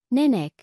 Nenek,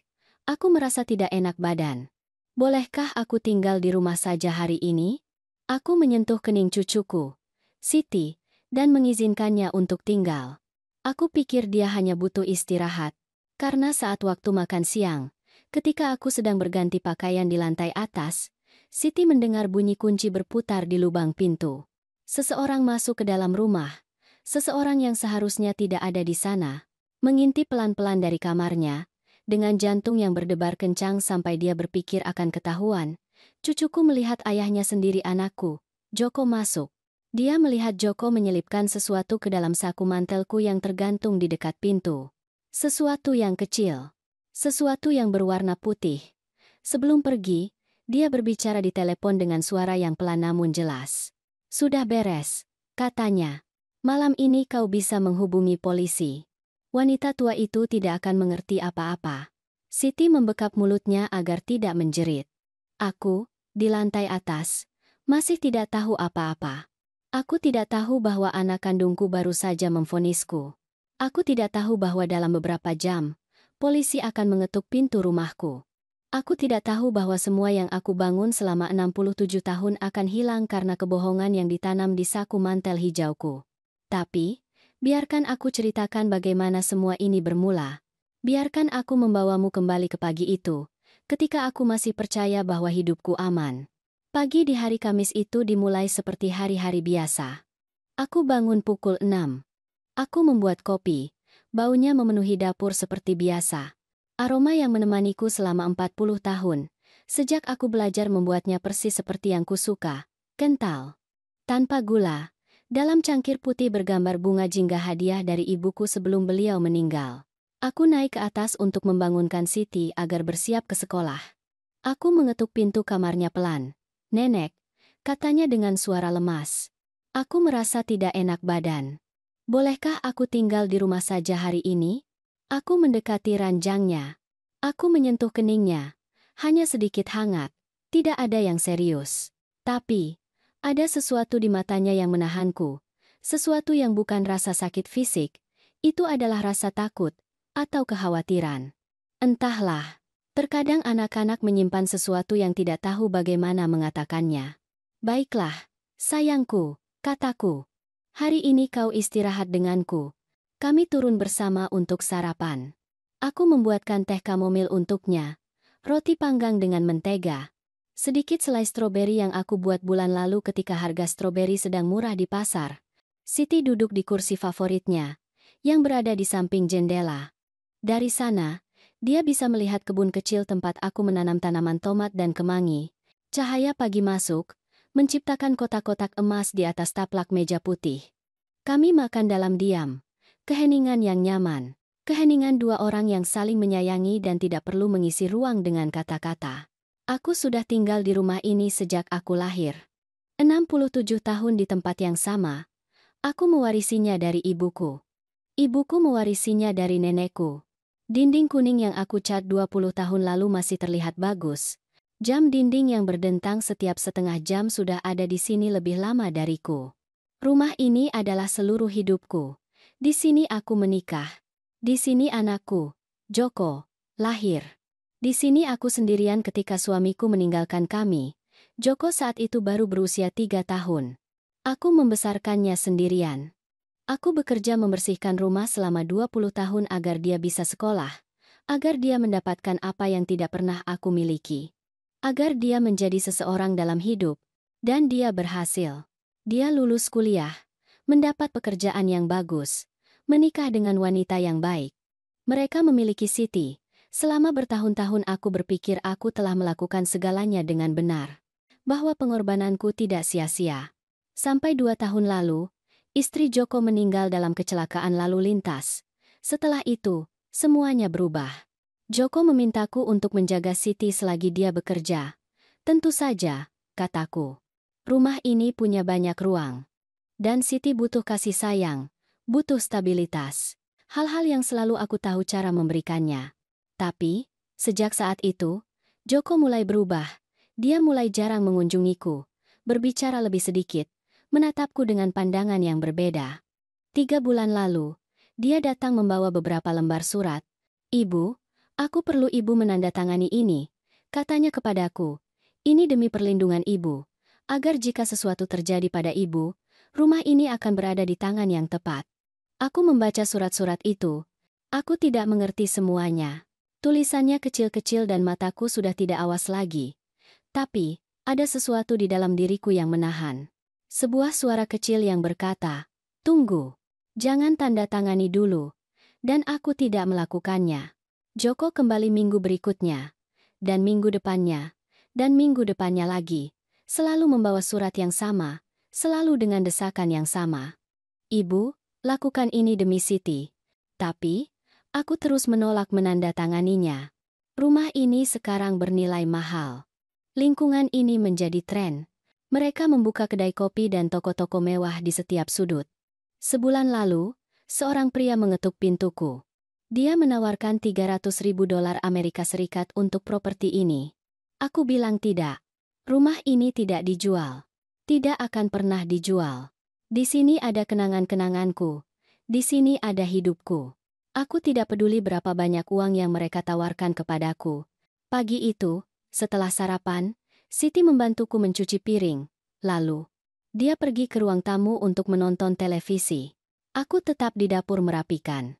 aku merasa tidak enak badan. Bolehkah aku tinggal di rumah saja hari ini? Aku menyentuh kening cucuku, Siti, dan mengizinkannya untuk tinggal. Aku pikir dia hanya butuh istirahat. Karena saat waktu makan siang, ketika aku sedang berganti pakaian di lantai atas, Siti mendengar bunyi kunci berputar di lubang pintu. Seseorang masuk ke dalam rumah. Seseorang yang seharusnya tidak ada di sana, mengintip pelan-pelan dari kamarnya, dengan jantung yang berdebar kencang sampai dia berpikir akan ketahuan. Cucuku melihat ayahnya sendiri, anakku, Joko, masuk. Dia melihat Joko menyelipkan sesuatu ke dalam saku mantelku yang tergantung di dekat pintu. Sesuatu yang kecil. Sesuatu yang berwarna putih. Sebelum pergi, dia berbicara di telepon dengan suara yang pelan namun jelas. Sudah beres, katanya. Malam ini kau bisa menghubungi polisi. Wanita tua itu tidak akan mengerti apa-apa. Siti membekap mulutnya agar tidak menjerit. Aku, di lantai atas, masih tidak tahu apa-apa. Aku tidak tahu bahwa anak kandungku baru saja memvonisku. Aku tidak tahu bahwa dalam beberapa jam, polisi akan mengetuk pintu rumahku. Aku tidak tahu bahwa semua yang aku bangun selama 67 tahun akan hilang karena kebohongan yang ditanam di saku mantel hijauku. Tapi, biarkan aku ceritakan bagaimana semua ini bermula. Biarkan aku membawamu kembali ke pagi itu, ketika aku masih percaya bahwa hidupku aman. Pagi di hari Kamis itu dimulai seperti hari-hari biasa. Aku bangun pukul 6. Aku membuat kopi. Baunya memenuhi dapur seperti biasa. Aroma yang menemaniku selama 40 tahun. Sejak aku belajar membuatnya persis seperti yang kusuka. Kental. Tanpa gula. Dalam cangkir putih bergambar bunga jingga hadiah dari ibuku sebelum beliau meninggal. Aku naik ke atas untuk membangunkan Siti agar bersiap ke sekolah. Aku mengetuk pintu kamarnya pelan. Nenek, katanya dengan suara lemas. Aku merasa tidak enak badan. Bolehkah aku tinggal di rumah saja hari ini? Aku mendekati ranjangnya. Aku menyentuh keningnya. Hanya sedikit hangat. Tidak ada yang serius. Tapi, ada sesuatu di matanya yang menahanku. Sesuatu yang bukan rasa sakit fisik. Itu adalah rasa takut atau kekhawatiran. Entahlah. Terkadang anak-anak menyimpan sesuatu yang tidak tahu bagaimana mengatakannya. Baiklah, sayangku, kataku. Hari ini kau istirahat denganku. Kami turun bersama untuk sarapan. Aku membuatkan teh kamomil untuknya. Roti panggang dengan mentega. Sedikit selai stroberi yang aku buat bulan lalu ketika harga stroberi sedang murah di pasar. Siti duduk di kursi favoritnya, yang berada di samping jendela. Dari sana, dia bisa melihat kebun kecil tempat aku menanam tanaman tomat dan kemangi. Cahaya pagi masuk, menciptakan kotak-kotak emas di atas taplak meja putih. Kami makan dalam diam. Keheningan yang nyaman. Keheningan dua orang yang saling menyayangi dan tidak perlu mengisi ruang dengan kata-kata. Aku sudah tinggal di rumah ini sejak aku lahir. 67 tahun di tempat yang sama. Aku mewarisinya dari ibuku. Ibuku mewarisinya dari nenekku. Dinding kuning yang aku cat 20 tahun lalu masih terlihat bagus. Jam dinding yang berdentang setiap setengah jam sudah ada di sini lebih lama dariku. Rumah ini adalah seluruh hidupku. Di sini aku menikah. Di sini anakku, Joko, lahir. Di sini aku sendirian ketika suamiku meninggalkan kami. Joko saat itu baru berusia 3 tahun. Aku membesarkannya sendirian. Aku bekerja membersihkan rumah selama 20 tahun agar dia bisa sekolah, agar dia mendapatkan apa yang tidak pernah aku miliki, agar dia menjadi seseorang dalam hidup, dan dia berhasil. Dia lulus kuliah, mendapat pekerjaan yang bagus, menikah dengan wanita yang baik. Mereka memiliki Siti. Selama bertahun-tahun aku berpikir aku telah melakukan segalanya dengan benar, bahwa pengorbananku tidak sia-sia. Sampai 2 tahun lalu, istri Joko meninggal dalam kecelakaan lalu lintas. Setelah itu, semuanya berubah. Joko memintaku untuk menjaga Siti selagi dia bekerja. Tentu saja, kataku. Rumah ini punya banyak ruang. Dan Siti butuh kasih sayang, butuh stabilitas. Hal-hal yang selalu aku tahu cara memberikannya. Tapi, sejak saat itu, Joko mulai berubah. Dia mulai jarang mengunjungiku, berbicara lebih sedikit, menatapku dengan pandangan yang berbeda. 3 bulan lalu, dia datang membawa beberapa lembar surat. Ibu, Aku perlu ibu menandatangani ini, katanya kepadaku. Ini demi perlindungan ibu, agar jika sesuatu terjadi pada ibu, rumah ini akan berada di tangan yang tepat. Aku membaca surat-surat itu. Aku tidak mengerti semuanya. Tulisannya kecil-kecil dan mataku sudah tidak awas lagi. Tapi, ada sesuatu di dalam diriku yang menahan. Sebuah suara kecil yang berkata, "Tunggu. Jangan tanda tangani dulu." Dan aku tidak melakukannya. Joko kembali minggu berikutnya. Dan minggu depannya. Dan minggu depannya lagi. Selalu membawa surat yang sama. Selalu dengan desakan yang sama. "Ibu, lakukan ini demi Siti." Tapi, aku terus menolak menandatanganinya. Rumah ini sekarang bernilai mahal. Lingkungan ini menjadi tren. Mereka membuka kedai kopi dan toko-toko mewah di setiap sudut. Sebulan lalu, seorang pria mengetuk pintuku. Dia menawarkan $300.000 Amerika Serikat untuk properti ini. Aku bilang tidak. Rumah ini tidak dijual. Tidak akan pernah dijual. Di sini ada kenangan-kenanganku. Di sini ada hidupku. Aku tidak peduli berapa banyak uang yang mereka tawarkan kepadaku. Pagi itu, setelah sarapan, Siti membantuku mencuci piring. Lalu, dia pergi ke ruang tamu untuk menonton televisi. Aku tetap di dapur merapikan.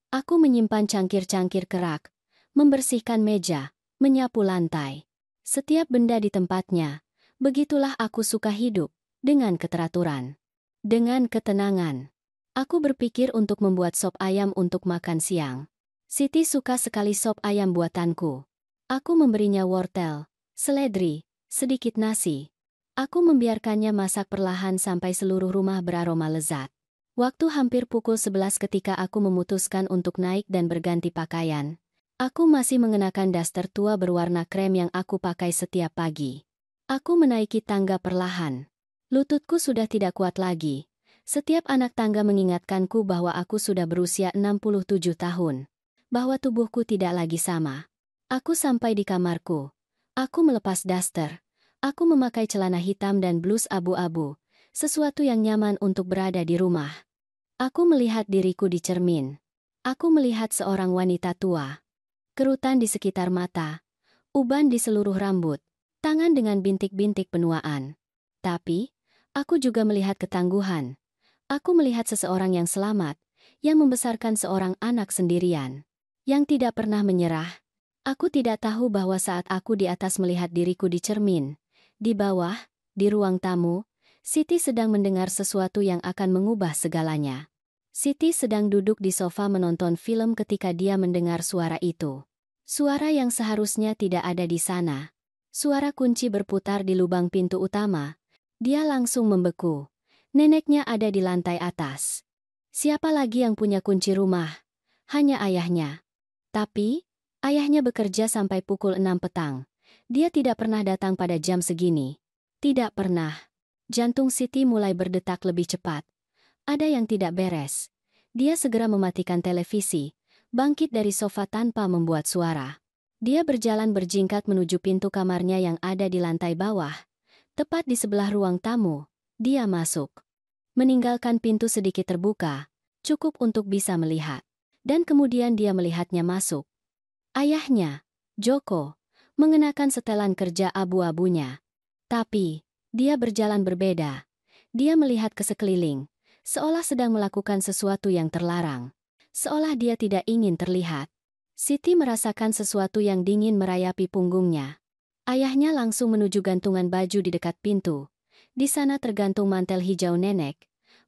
Aku menyimpan cangkir-cangkir kerak, membersihkan meja, menyapu lantai. Setiap benda di tempatnya. Begitulah aku suka hidup, dengan keteraturan. Dengan ketenangan. Aku berpikir untuk membuat sop ayam untuk makan siang. Siti suka sekali sop ayam buatanku. Aku memberinya wortel, seledri, sedikit nasi. Aku membiarkannya masak perlahan sampai seluruh rumah beraroma lezat. Waktu hampir pukul 11 ketika aku memutuskan untuk naik dan berganti pakaian. Aku masih mengenakan daster tua berwarna krem yang aku pakai setiap pagi. Aku menaiki tangga perlahan. Lututku sudah tidak kuat lagi. Setiap anak tangga mengingatkanku bahwa aku sudah berusia 67 tahun. Bahwa tubuhku tidak lagi sama. Aku sampai di kamarku. Aku melepas daster. Aku memakai celana hitam dan blus abu-abu. Sesuatu yang nyaman untuk berada di rumah. Aku melihat diriku di cermin. Aku melihat seorang wanita tua. Kerutan di sekitar mata. Uban di seluruh rambut. Tangan dengan bintik-bintik penuaan. Tapi, aku juga melihat ketangguhan. Aku melihat seseorang yang selamat, yang membesarkan seorang anak sendirian, yang tidak pernah menyerah. Aku tidak tahu bahwa saat aku di atas melihat diriku di cermin, di bawah, di ruang tamu, Siti sedang mendengar sesuatu yang akan mengubah segalanya. Siti sedang duduk di sofa menonton film ketika dia mendengar suara itu. Suara yang seharusnya tidak ada di sana. Suara kunci berputar di lubang pintu utama. Dia langsung membeku. Neneknya ada di lantai atas. Siapa lagi yang punya kunci rumah? Hanya ayahnya. Tapi, ayahnya bekerja sampai pukul 6 petang. Dia tidak pernah datang pada jam segini. Tidak pernah. Jantung Siti mulai berdetak lebih cepat. Ada yang tidak beres. Dia segera mematikan televisi, bangkit dari sofa tanpa membuat suara. Dia berjalan berjingkat menuju pintu kamarnya yang ada di lantai bawah. Tepat di sebelah ruang tamu. Dia masuk. Meninggalkan pintu sedikit terbuka, cukup untuk bisa melihat. Dan kemudian dia melihatnya masuk. Ayahnya, Joko, mengenakan setelan kerja abu-abunya. Tapi, dia berjalan berbeda. Dia melihat ke sekeliling, seolah sedang melakukan sesuatu yang terlarang. Seolah dia tidak ingin terlihat. Siti merasakan sesuatu yang dingin merayapi punggungnya. Ayahnya langsung menuju gantungan baju di dekat pintu. Di sana tergantung mantel hijau nenek,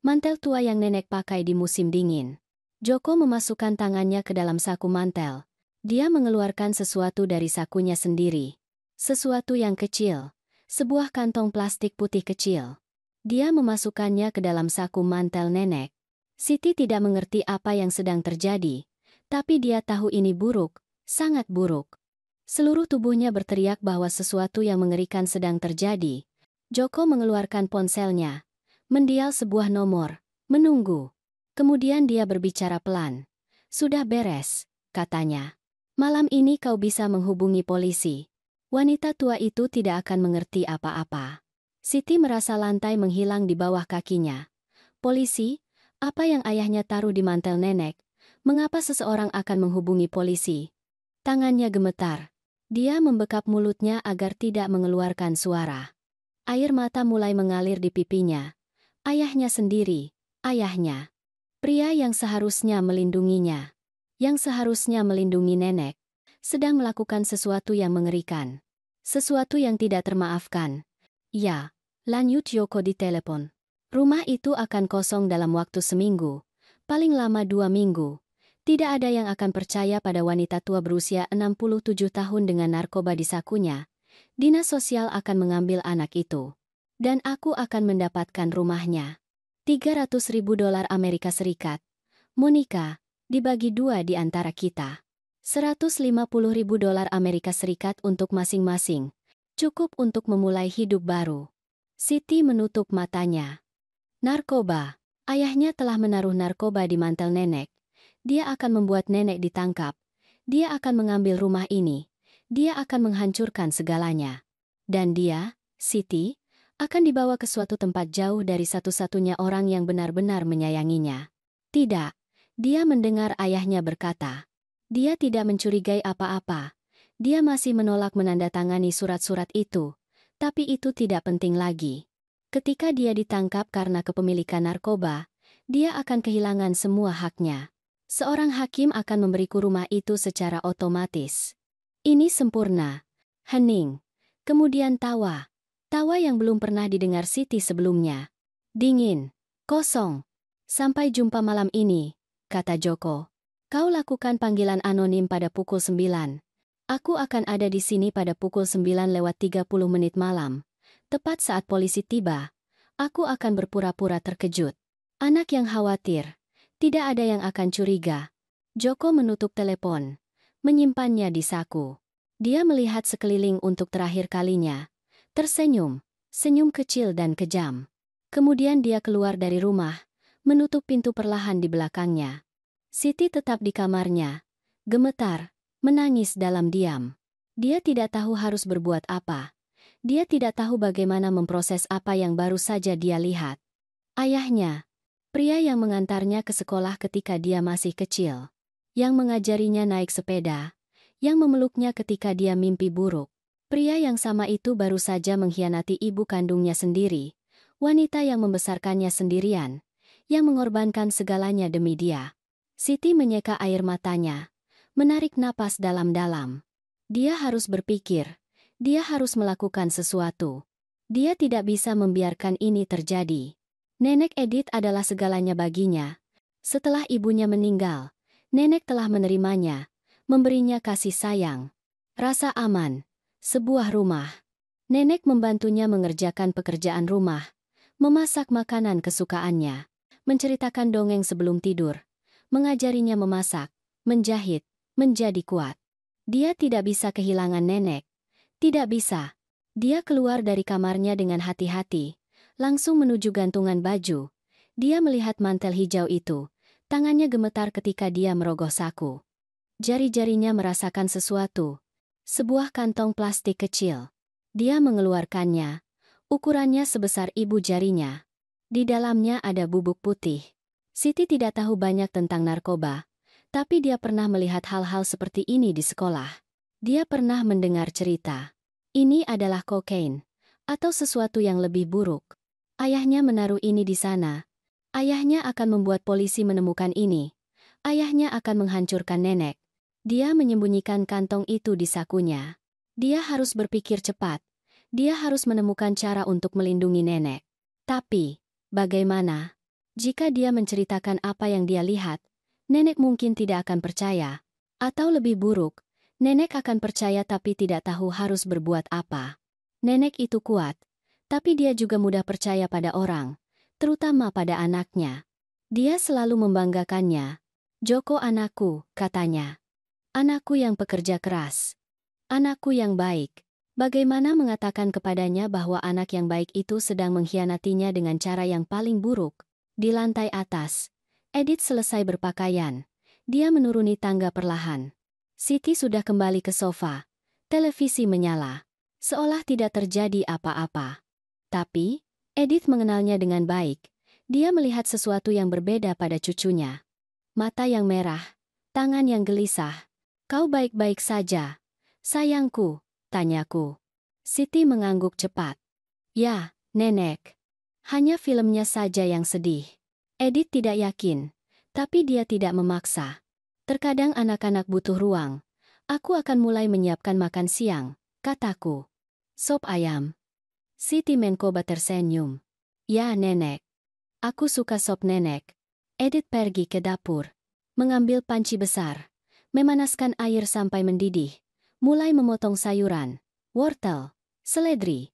mantel tua yang nenek pakai di musim dingin. Joko memasukkan tangannya ke dalam saku mantel. Dia mengeluarkan sesuatu dari sakunya sendiri. Sesuatu yang kecil, sebuah kantong plastik putih kecil. Dia memasukkannya ke dalam saku mantel nenek. Siti tidak mengerti apa yang sedang terjadi, tapi dia tahu ini buruk, sangat buruk. Seluruh tubuhnya berteriak bahwa sesuatu yang mengerikan sedang terjadi. Joko mengeluarkan ponselnya, mendial sebuah nomor, menunggu. Kemudian dia berbicara pelan. "Sudah beres," katanya. "Malam ini kau bisa menghubungi polisi." Wanita tua itu tidak akan mengerti apa-apa. Siti merasa lantai menghilang di bawah kakinya. Polisi? Apa yang ayahnya taruh di mantel nenek? Mengapa seseorang akan menghubungi polisi? Tangannya gemetar. Dia membekap mulutnya agar tidak mengeluarkan suara. Air mata mulai mengalir di pipinya. Ayahnya sendiri, ayahnya. Pria yang seharusnya melindunginya, yang seharusnya melindungi nenek, sedang melakukan sesuatu yang mengerikan. Sesuatu yang tidak termaafkan. Ya, lanjut Yoko di telepon. Rumah itu akan kosong dalam waktu seminggu, paling lama 2 minggu. Tidak ada yang akan percaya pada wanita tua berusia 67 tahun dengan narkoba di sakunya. Dinas sosial akan mengambil anak itu. Dan aku akan mendapatkan rumahnya. $300.000 Amerika Serikat. Monica, dibagi 2 di antara kita. $150.000 Amerika Serikat untuk masing-masing. Cukup untuk memulai hidup baru. Siti menutup matanya. Narkoba. Ayahnya telah menaruh narkoba di mantel nenek. Dia akan membuat nenek ditangkap. Dia akan mengambil rumah ini. Dia akan menghancurkan segalanya. Dan dia, Siti, akan dibawa ke suatu tempat jauh dari satu-satunya orang yang benar-benar menyayanginya. Tidak. Dia mendengar ayahnya berkata. Dia tidak mencurigai apa-apa. Dia masih menolak menandatangani surat-surat itu. Tapi itu tidak penting lagi. Ketika dia ditangkap karena kepemilikan narkoba, dia akan kehilangan semua haknya. Seorang hakim akan memberiku rumah itu secara otomatis. Ini sempurna. Hening. Kemudian tawa. Tawa yang belum pernah didengar Siti sebelumnya. Dingin. Kosong. Sampai jumpa malam ini, kata Joko. Kau lakukan panggilan anonim pada pukul 9. Aku akan ada di sini pada pukul 9:30 malam. Tepat saat polisi tiba, aku akan berpura-pura terkejut. Anak yang khawatir. Tidak ada yang akan curiga. Joko menutup telepon, menyimpannya di saku. Dia melihat sekeliling untuk terakhir kalinya. Tersenyum, senyum kecil dan kejam. Kemudian dia keluar dari rumah, menutup pintu perlahan di belakangnya. Siti tetap di kamarnya, gemetar, menangis dalam diam. Dia tidak tahu harus berbuat apa. Dia tidak tahu bagaimana memproses apa yang baru saja dia lihat. Ayahnya, pria yang mengantarnya ke sekolah ketika dia masih kecil, yang mengajarinya naik sepeda, yang memeluknya ketika dia mimpi buruk. Pria yang sama itu baru saja mengkhianati ibu kandungnya sendiri, wanita yang membesarkannya sendirian, yang mengorbankan segalanya demi dia. Siti menyeka air matanya, menarik napas dalam-dalam. Dia harus berpikir, dia harus melakukan sesuatu. Dia tidak bisa membiarkan ini terjadi. Nenek Edith adalah segalanya baginya. Setelah ibunya meninggal, nenek telah menerimanya, memberinya kasih sayang, rasa aman, sebuah rumah. Nenek membantunya mengerjakan pekerjaan rumah, memasak makanan kesukaannya, menceritakan dongeng sebelum tidur, mengajarinya memasak, menjahit, menjadi kuat. Dia tidak bisa kehilangan nenek. Tidak bisa. Dia keluar dari kamarnya dengan hati-hati, langsung menuju gantungan baju. Dia melihat mantel hijau itu. Tangannya gemetar ketika dia merogoh saku. Jari-jarinya merasakan sesuatu. Sebuah kantong plastik kecil. Dia mengeluarkannya. Ukurannya sebesar ibu jarinya. Di dalamnya ada bubuk putih. Siti tidak tahu banyak tentang narkoba, tapi dia pernah melihat hal-hal seperti ini di sekolah. Dia pernah mendengar cerita. Ini adalah kokain, atau sesuatu yang lebih buruk. Ayahnya menaruh ini di sana. Ayahnya akan membuat polisi menemukan ini. Ayahnya akan menghancurkan nenek. Dia menyembunyikan kantong itu di sakunya. Dia harus berpikir cepat. Dia harus menemukan cara untuk melindungi nenek. Tapi, bagaimana? Jika dia menceritakan apa yang dia lihat, nenek mungkin tidak akan percaya. Atau lebih buruk, nenek akan percaya tapi tidak tahu harus berbuat apa. Nenek itu kuat, tapi dia juga mudah percaya pada orang, terutama pada anaknya. Dia selalu membanggakannya. Joko anakku, katanya. Anakku yang pekerja keras. Anakku yang baik. Bagaimana mengatakan kepadanya bahwa anak yang baik itu sedang mengkhianatinya dengan cara yang paling buruk? Di lantai atas, Edith selesai berpakaian. Dia menuruni tangga perlahan. Siti sudah kembali ke sofa. Televisi menyala. Seolah tidak terjadi apa-apa. Tapi, Edith mengenalnya dengan baik. Dia melihat sesuatu yang berbeda pada cucunya. Mata yang merah, tangan yang gelisah, Kau baik-baik saja, sayangku, tanyaku. Siti mengangguk cepat. Ya, Nenek. Hanya filmnya saja yang sedih. Edith tidak yakin, tapi dia tidak memaksa. Terkadang anak-anak butuh ruang. Aku akan mulai menyiapkan makan siang, kataku. Sop ayam. Siti Mencoba tersenyum. Ya, Nenek. Aku suka sop, Nenek. Edith pergi ke dapur. Mengambil panci besar. Memanaskan air sampai mendidih. Mulai memotong sayuran, wortel, seledri,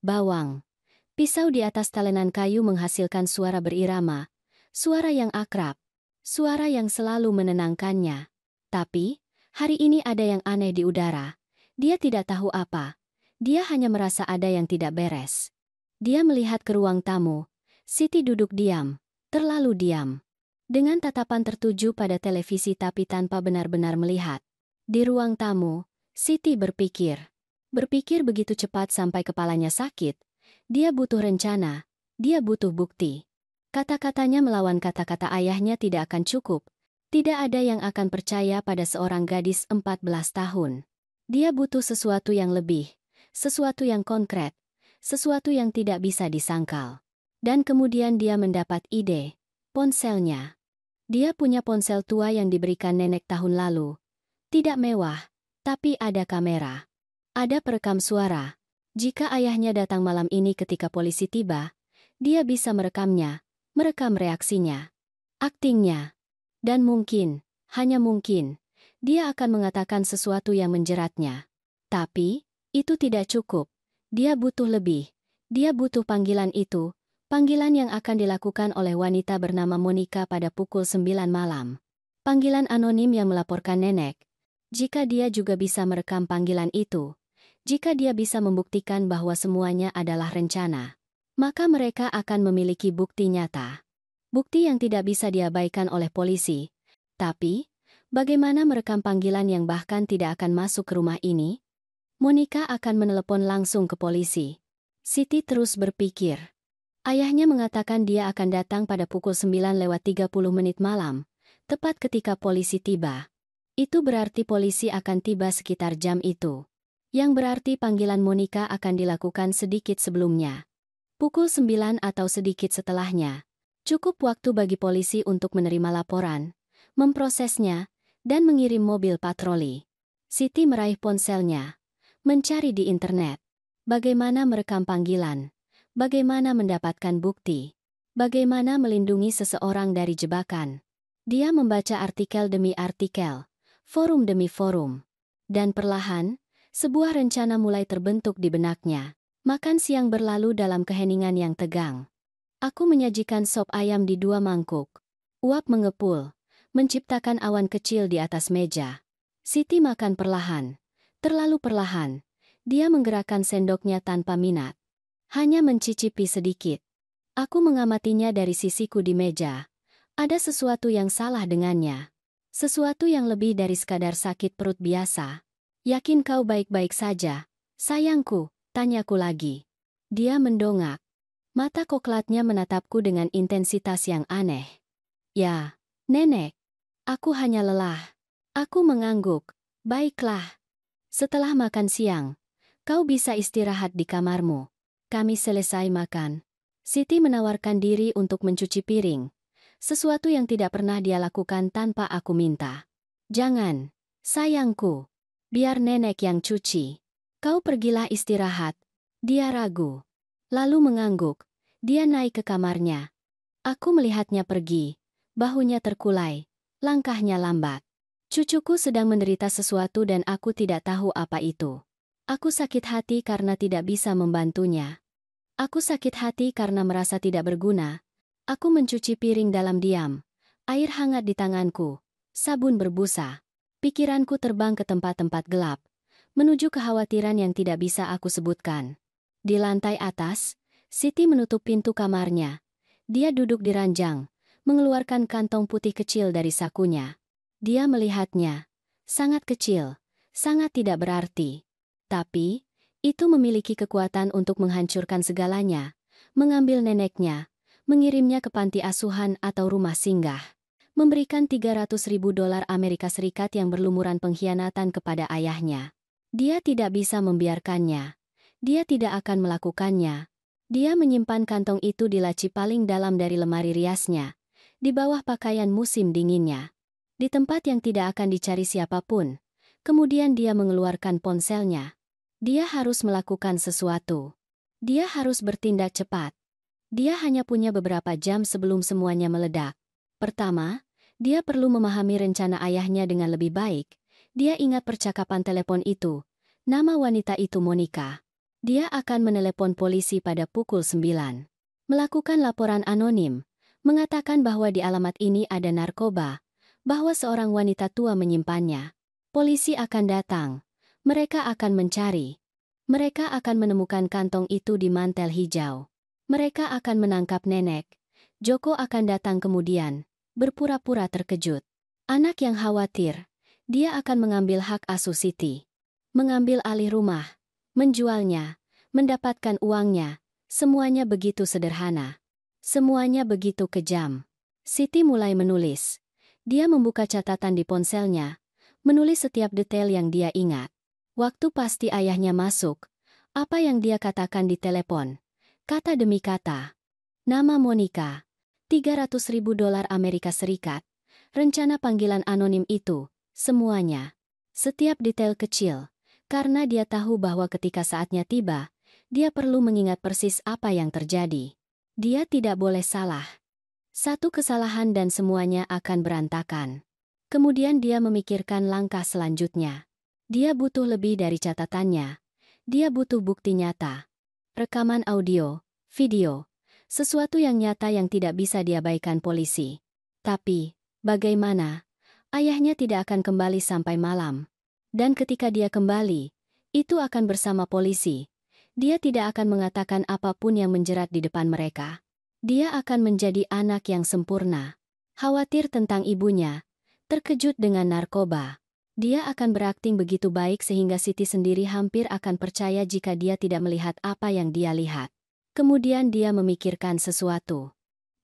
bawang. Pisau di atas talenan kayu menghasilkan suara berirama. Suara yang akrab. Suara yang selalu menenangkannya. Tapi, hari ini ada yang aneh di udara. Dia tidak tahu apa. Dia hanya merasa ada yang tidak beres. Dia melihat ke ruang tamu. Siti duduk diam. Terlalu diam. Dengan tatapan tertuju pada televisi tapi tanpa benar-benar melihat. Di ruang tamu, Siti berpikir. Berpikir begitu cepat sampai kepalanya sakit. Dia butuh rencana. Dia butuh bukti. Kata-katanya melawan kata-kata ayahnya tidak akan cukup. Tidak ada yang akan percaya pada seorang gadis 14 tahun. Dia butuh sesuatu yang lebih. Sesuatu yang konkret. Sesuatu yang tidak bisa disangkal. Dan kemudian dia mendapat ide. Ponselnya. Dia punya ponsel tua yang diberikan nenek tahun lalu. Tidak mewah, tapi ada kamera. Ada perekam suara. Jika ayahnya datang malam ini ketika polisi tiba, dia bisa merekamnya, merekam reaksinya, aktingnya. Dan mungkin, hanya mungkin, dia akan mengatakan sesuatu yang menjeratnya. Tapi, itu tidak cukup. Dia butuh lebih. Dia butuh panggilan itu. Panggilan yang akan dilakukan oleh wanita bernama Monica pada pukul 9 malam. Panggilan anonim yang melaporkan nenek. Jika dia juga bisa merekam panggilan itu, jika dia bisa membuktikan bahwa semuanya adalah rencana, maka mereka akan memiliki bukti nyata. Bukti yang tidak bisa diabaikan oleh polisi. Tapi, bagaimana merekam panggilan yang bahkan tidak akan masuk ke rumah ini? Monica akan menelepon langsung ke polisi. Siti terus berpikir. Ayahnya mengatakan dia akan datang pada pukul 9:30 malam, tepat ketika polisi tiba. Itu berarti polisi akan tiba sekitar jam itu. Yang berarti panggilan Monica akan dilakukan sedikit sebelumnya. Pukul 9 atau sedikit setelahnya. Cukup waktu bagi polisi untuk menerima laporan, memprosesnya, dan mengirim mobil patroli. Siti meraih ponselnya, mencari di internet. Bagaimana merekam panggilan? Bagaimana mendapatkan bukti? Bagaimana melindungi seseorang dari jebakan? Dia membaca artikel demi artikel, forum demi forum. Dan perlahan, sebuah rencana mulai terbentuk di benaknya. Makan siang berlalu dalam keheningan yang tegang. Aku menyajikan sop ayam di 2 mangkuk. Uap mengepul, menciptakan awan kecil di atas meja. Siti makan perlahan. Terlalu perlahan. Dia menggerakkan sendoknya tanpa minat. Hanya mencicipi sedikit. Aku mengamatinya dari sisiku di meja. Ada sesuatu yang salah dengannya. Sesuatu yang lebih dari sekadar sakit perut biasa. Yakin kau baik-baik saja, sayangku, tanyaku lagi. Dia mendongak. Mata koklatnya menatapku dengan intensitas yang aneh. Ya, Nenek. Aku hanya lelah. Aku mengangguk. Baiklah. Setelah makan siang, kau bisa istirahat di kamarmu. Kami selesai makan. Siti menawarkan diri untuk mencuci piring. Sesuatu yang tidak pernah dia lakukan tanpa aku minta. Jangan, sayangku. Biar nenek yang cuci. Kau pergilah istirahat. Dia ragu. Lalu mengangguk. Dia naik ke kamarnya. Aku melihatnya pergi. Bahunya terkulai. Langkahnya lambat. Cucuku sedang menderita sesuatu dan aku tidak tahu apa itu. Aku sakit hati karena tidak bisa membantunya. Aku sakit hati karena merasa tidak berguna. Aku mencuci piring dalam diam. Air hangat di tanganku. Sabun berbusa. Pikiranku terbang ke tempat-tempat gelap. Menuju kekhawatiran yang tidak bisa aku sebutkan. Di lantai atas, Siti menutup pintu kamarnya. Dia duduk di ranjang, mengeluarkan kantong putih kecil dari sakunya. Dia melihatnya. Sangat kecil. Sangat tidak berarti. Tapi, itu memiliki kekuatan untuk menghancurkan segalanya, mengambil neneknya, mengirimnya ke panti asuhan atau rumah singgah, memberikan 300.000 dolar Amerika Serikat yang berlumuran pengkhianatan kepada ayahnya. Dia tidak bisa membiarkannya. Dia tidak akan melakukannya. Dia menyimpan kantong itu di laci paling dalam dari lemari riasnya, di bawah pakaian musim dinginnya. Di tempat yang tidak akan dicari siapapun. Kemudian dia mengeluarkan ponselnya. Dia harus melakukan sesuatu. Dia harus bertindak cepat. Dia hanya punya beberapa jam sebelum semuanya meledak. Pertama, dia perlu memahami rencana ayahnya dengan lebih baik. Dia ingat percakapan telepon itu. Nama wanita itu Monica. Dia akan menelepon polisi pada pukul 9. Melakukan laporan anonim, mengatakan bahwa di alamat ini ada narkoba, bahwa seorang wanita tua menyimpannya. Polisi akan datang. Mereka akan mencari. Mereka akan menemukan kantong itu di mantel hijau. Mereka akan menangkap nenek. Joko akan datang kemudian, berpura-pura terkejut. Anak yang khawatir. Dia akan mengambil hak asuh Siti. Mengambil alih rumah. Menjualnya. Mendapatkan uangnya. Semuanya begitu sederhana. Semuanya begitu kejam. Siti mulai menulis. Dia membuka catatan di ponselnya. Menulis setiap detail yang dia ingat. Waktu pasti ayahnya masuk. Apa yang dia katakan di telepon. Kata demi kata. Nama Monica. 300.000 dolar Amerika Serikat. Rencana panggilan anonim itu. Semuanya. Setiap detail kecil. Karena dia tahu bahwa ketika saatnya tiba, dia perlu mengingat persis apa yang terjadi. Dia tidak boleh salah. Satu kesalahan dan semuanya akan berantakan. Kemudian dia memikirkan langkah selanjutnya. Dia butuh lebih dari catatannya. Dia butuh bukti nyata. Rekaman audio, video. Sesuatu yang nyata yang tidak bisa diabaikan polisi. Tapi, bagaimana? Ayahnya tidak akan kembali sampai malam. Dan ketika dia kembali, itu akan bersama polisi. Dia tidak akan mengatakan apapun yang menjerat di depan mereka. Dia akan menjadi anak yang sempurna. Khawatir tentang ibunya. Terkejut dengan narkoba. Dia akan berakting begitu baik sehingga Siti sendiri hampir akan percaya jika dia tidak melihat apa yang dia lihat. Kemudian dia memikirkan sesuatu.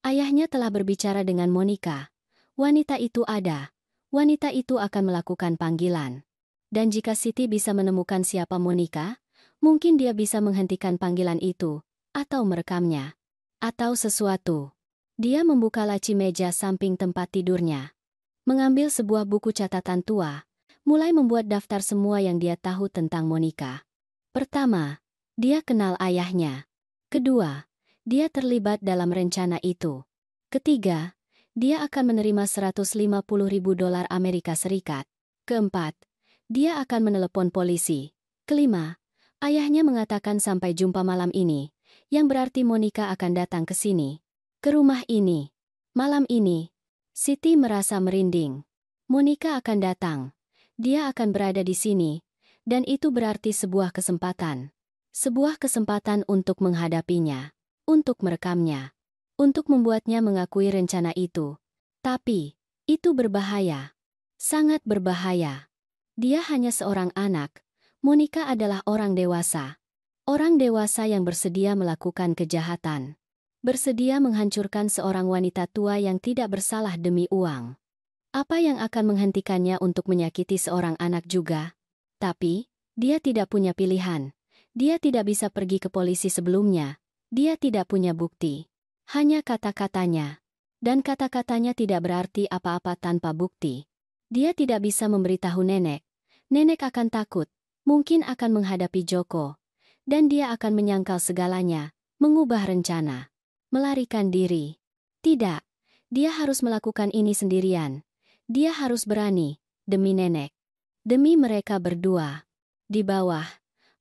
Ayahnya telah berbicara dengan Monica. Wanita itu ada. Wanita itu akan melakukan panggilan. Dan jika Siti bisa menemukan siapa Monica, mungkin dia bisa menghentikan panggilan itu, atau merekamnya. Atau sesuatu. Dia membuka laci meja samping tempat tidurnya. Mengambil sebuah buku catatan tua, mulai membuat daftar semua yang dia tahu tentang Monica. Pertama, dia kenal ayahnya. Kedua, dia terlibat dalam rencana itu. Ketiga, dia akan menerima 150.000 dolar Amerika Serikat. Keempat, dia akan menelepon polisi. Kelima, ayahnya mengatakan sampai jumpa malam ini, yang berarti Monica akan datang ke sini. Ke rumah ini. Malam ini. Siti merasa merinding. Monica akan datang. Dia akan berada di sini. Dan itu berarti sebuah kesempatan. Sebuah kesempatan untuk menghadapinya. Untuk merekamnya. Untuk membuatnya mengakui rencana itu. Tapi, itu berbahaya. Sangat berbahaya. Dia hanya seorang anak. Monica adalah orang dewasa. Orang dewasa yang bersedia melakukan kejahatan. Bersedia menghancurkan seorang wanita tua yang tidak bersalah demi uang. Apa yang akan menghentikannya untuk menyakiti seorang anak juga? Tapi, dia tidak punya pilihan. Dia tidak bisa pergi ke polisi sebelumnya. Dia tidak punya bukti. Hanya kata-katanya. Dan kata-katanya tidak berarti apa-apa tanpa bukti. Dia tidak bisa memberitahu nenek. Nenek akan takut. Mungkin akan menghadapi Joko. Dan dia akan menyangkal segalanya. Mengubah rencana. Melarikan diri. Tidak. Dia harus melakukan ini sendirian. Dia harus berani. Demi nenek. Demi mereka berdua. Di bawah.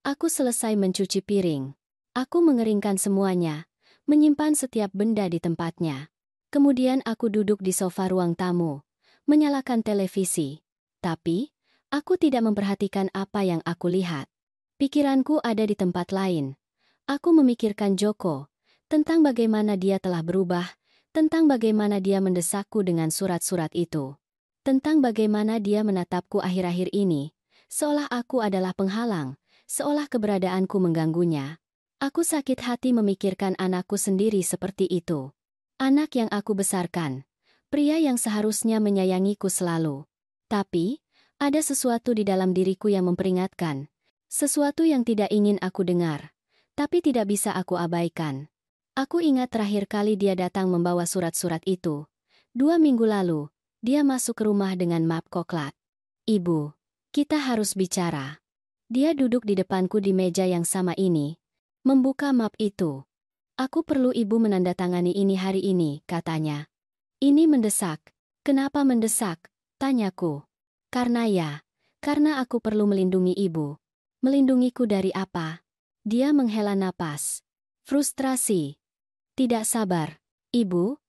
Aku selesai mencuci piring. Aku mengeringkan semuanya. Menyimpan setiap benda di tempatnya. Kemudian aku duduk di sofa ruang tamu. Menyalakan televisi. Tapi, aku tidak memperhatikan apa yang aku lihat. Pikiranku ada di tempat lain. Aku memikirkan Joko. Tentang bagaimana dia telah berubah, tentang bagaimana dia mendesakku dengan surat-surat itu. Tentang bagaimana dia menatapku akhir-akhir ini, seolah aku adalah penghalang, seolah keberadaanku mengganggunya. Aku sakit hati memikirkan anakku sendiri seperti itu. Anak yang aku besarkan. Pria yang seharusnya menyayangiku selalu. Tapi, ada sesuatu di dalam diriku yang memperingatkan. Sesuatu yang tidak ingin aku dengar. Tapi tidak bisa aku abaikan. Aku ingat terakhir kali dia datang membawa surat-surat itu. 2 minggu lalu, dia masuk ke rumah dengan map coklat. Ibu, kita harus bicara. Dia duduk di depanku di meja yang sama ini. Membuka map itu. Aku perlu ibu menandatangani ini hari ini, katanya. Ini mendesak. Kenapa mendesak? Tanyaku. Karena aku perlu melindungi ibu. Melindungiku dari apa? Dia menghela napas. Frustrasi. Tidak sabar. Ibu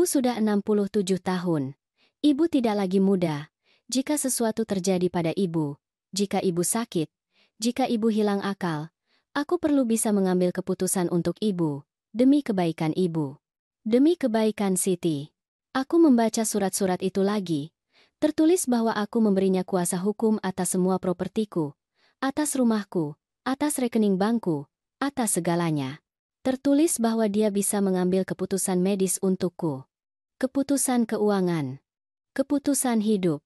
sudah 67 tahun. Ibu tidak lagi muda. Jika sesuatu terjadi pada ibu, jika ibu sakit, jika ibu hilang akal, aku perlu bisa mengambil keputusan untuk ibu, demi kebaikan ibu. Demi kebaikan Siti. Aku membaca surat-surat itu lagi. Tertulis bahwa aku memberinya kuasa hukum atas semua propertiku, atas rumahku, atas rekening bankku, atas segalanya. Tertulis bahwa dia bisa mengambil keputusan medis untukku. Keputusan keuangan. Keputusan hidup.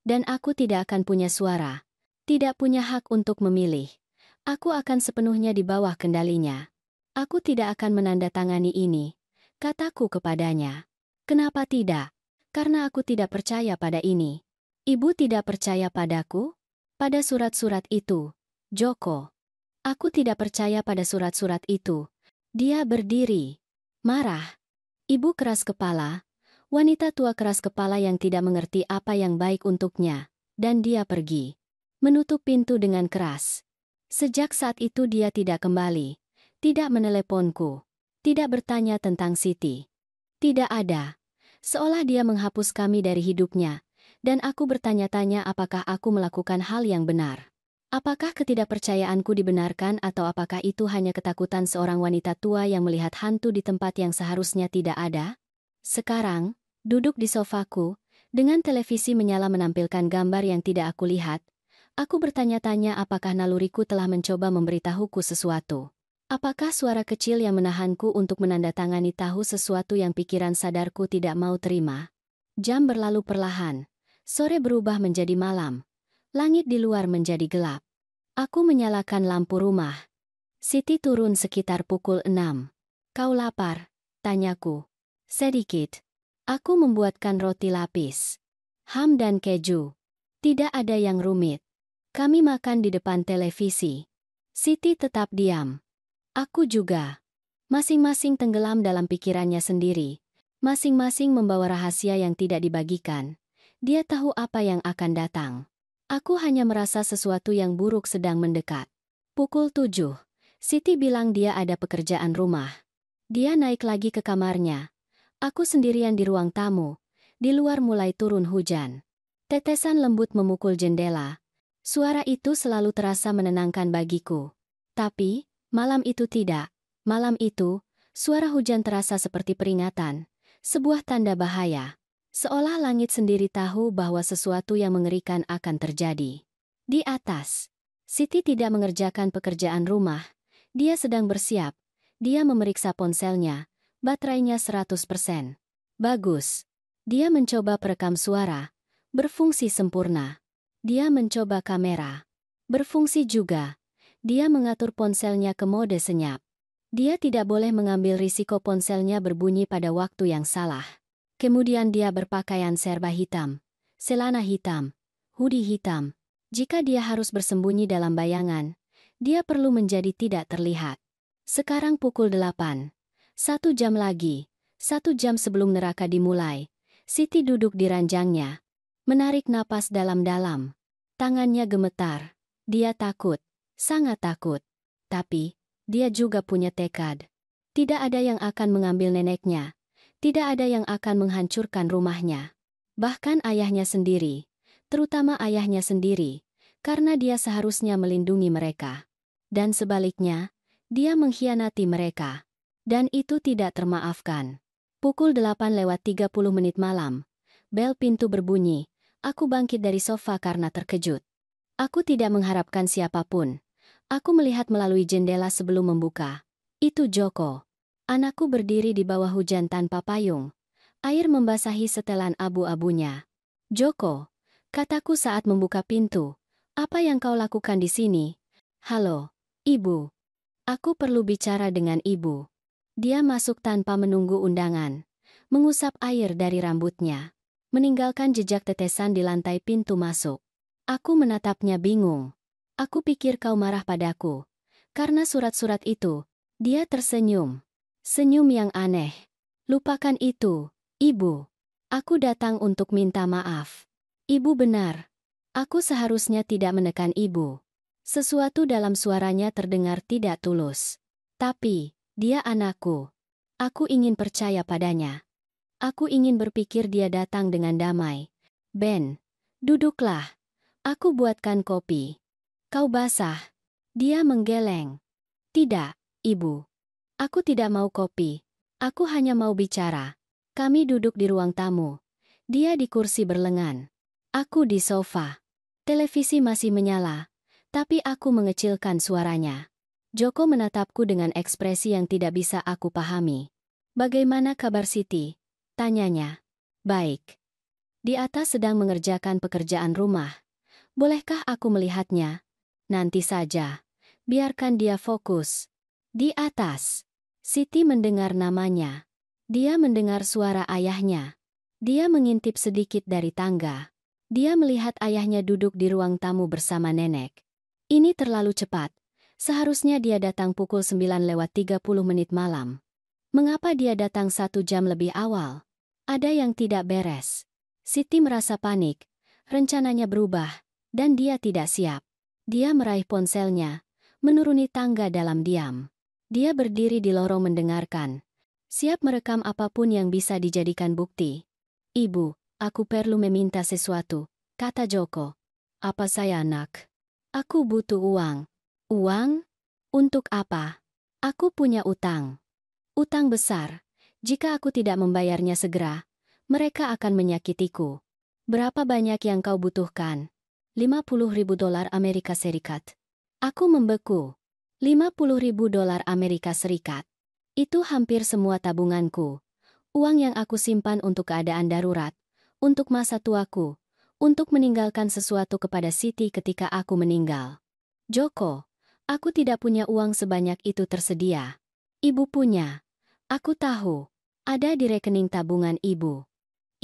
Dan aku tidak akan punya suara. Tidak punya hak untuk memilih. Aku akan sepenuhnya di bawah kendalinya. Aku tidak akan menandatangani ini, kataku kepadanya. Kenapa tidak? Karena aku tidak percaya pada ini. Ibu tidak percaya padaku? Pada surat-surat itu, Joko. Aku tidak percaya pada surat-surat itu. Dia berdiri. Marah. Ibu keras kepala. Wanita tua keras kepala yang tidak mengerti apa yang baik untuknya. Dan dia pergi. Menutup pintu dengan keras. Sejak saat itu dia tidak kembali. Tidak meneleponku. Tidak bertanya tentang Siti. Tidak ada. Seolah dia menghapus kami dari hidupnya. Dan aku bertanya-tanya apakah aku melakukan hal yang benar. Apakah ketidakpercayaanku dibenarkan atau apakah itu hanya ketakutan seorang wanita tua yang melihat hantu di tempat yang seharusnya tidak ada? Sekarang, duduk di sofaku, dengan televisi menyala menampilkan gambar yang tidak aku lihat, aku bertanya-tanya apakah naluriku telah mencoba memberitahuku sesuatu. Apakah suara kecil yang menahanku untuk menandatangani tahu sesuatu yang pikiran sadarku tidak mau terima? Jam berlalu perlahan. Sore berubah menjadi malam. Langit di luar menjadi gelap. Aku menyalakan lampu rumah. Siti turun sekitar pukul 6. Kau lapar? Tanyaku. Sedikit. Aku membuatkan roti lapis. Ham dan keju. Tidak ada yang rumit. Kami makan di depan televisi. Siti tetap diam. Aku juga. Masing-masing tenggelam dalam pikirannya sendiri. Masing-masing membawa rahasia yang tidak dibagikan. Dia tahu apa yang akan datang. Aku hanya merasa sesuatu yang buruk sedang mendekat. Pukul 7. Siti bilang dia ada pekerjaan rumah. Dia naik lagi ke kamarnya. Aku sendirian di ruang tamu. Di luar mulai turun hujan. Tetesan lembut memukul jendela. Suara itu selalu terasa menenangkan bagiku. Tapi, malam itu tidak. Malam itu, suara hujan terasa seperti peringatan. Sebuah tanda bahaya. Seolah langit sendiri tahu bahwa sesuatu yang mengerikan akan terjadi. Di atas, Siti tidak mengerjakan pekerjaan rumah. Dia sedang bersiap. Dia memeriksa ponselnya. Baterainya 100%. Bagus. Dia mencoba perekam suara. Berfungsi sempurna. Dia mencoba kamera. Berfungsi juga. Dia mengatur ponselnya ke mode senyap. Dia tidak boleh mengambil risiko ponselnya berbunyi pada waktu yang salah. Kemudian dia berpakaian serba hitam, celana hitam, hoodie hitam. Jika dia harus bersembunyi dalam bayangan, dia perlu menjadi tidak terlihat. Sekarang pukul 8. 1 jam lagi. 1 jam sebelum neraka dimulai. Siti duduk di ranjangnya. Menarik napas dalam-dalam. Tangannya gemetar. Dia takut. Sangat takut. Tapi, dia juga punya tekad. Tidak ada yang akan mengambil neneknya. Tidak ada yang akan menghancurkan rumahnya. Bahkan ayahnya sendiri. Terutama ayahnya sendiri. Karena dia seharusnya melindungi mereka. Dan sebaliknya, dia mengkhianati mereka. Dan itu tidak termaafkan. Pukul 8:30 malam. Bel pintu berbunyi. Aku bangkit dari sofa karena terkejut. Aku tidak mengharapkan siapapun. Aku melihat melalui jendela sebelum membuka. Itu Joko. Anakku berdiri di bawah hujan tanpa payung. Air membasahi setelan abu-abunya. Joko, kataku saat membuka pintu. Apa yang kau lakukan di sini? Halo, Ibu. Aku perlu bicara dengan Ibu. Dia masuk tanpa menunggu undangan. Mengusap air dari rambutnya. Meninggalkan jejak tetesan di lantai pintu masuk. Aku menatapnya bingung. Aku pikir kau marah padaku. Karena surat-surat itu. Dia tersenyum. Senyum yang aneh. Lupakan itu, Ibu. Aku datang untuk minta maaf. Ibu benar. Aku seharusnya tidak menekan Ibu. Sesuatu dalam suaranya terdengar tidak tulus. Tapi, dia anakku. Aku ingin percaya padanya. Aku ingin berpikir dia datang dengan damai. Ben, duduklah. Aku buatkan kopi. Kau basah. Dia menggeleng. Tidak, Ibu. Aku tidak mau kopi. Aku hanya mau bicara. Kami duduk di ruang tamu. Dia di kursi berlengan. Aku di sofa. Televisi masih menyala. Tapi aku mengecilkan suaranya. Joko menatapku dengan ekspresi yang tidak bisa aku pahami. Bagaimana kabar Siti? Tanyanya. Baik. Di atas sedang mengerjakan pekerjaan rumah. Bolehkah aku melihatnya? Nanti saja. Biarkan dia fokus. Di atas. Siti mendengar namanya. Dia mendengar suara ayahnya. Dia mengintip sedikit dari tangga. Dia melihat ayahnya duduk di ruang tamu bersama nenek. Ini terlalu cepat. Seharusnya dia datang pukul 9:30 malam. Mengapa dia datang 1 jam lebih awal? Ada yang tidak beres. Siti merasa panik. Rencananya berubah. Dan dia tidak siap. Dia meraih ponselnya. Menuruni tangga dalam diam. Dia berdiri di lorong mendengarkan. Siap merekam apapun yang bisa dijadikan bukti. Ibu, aku perlu meminta sesuatu, kata Joko. Apa saya anak? Aku butuh uang. Uang? Untuk apa? Aku punya utang. Utang besar. Jika aku tidak membayarnya segera, mereka akan menyakitiku. Berapa banyak yang kau butuhkan? 50.000 dolar Amerika Serikat. Aku membeku. 50.000 dolar Amerika Serikat. Itu hampir semua tabunganku. Uang yang aku simpan untuk keadaan darurat. Untuk masa tuaku. Untuk meninggalkan sesuatu kepada Siti ketika aku meninggal. Joko, aku tidak punya uang sebanyak itu tersedia. Ibu punya. Aku tahu. Ada di rekening tabungan ibu.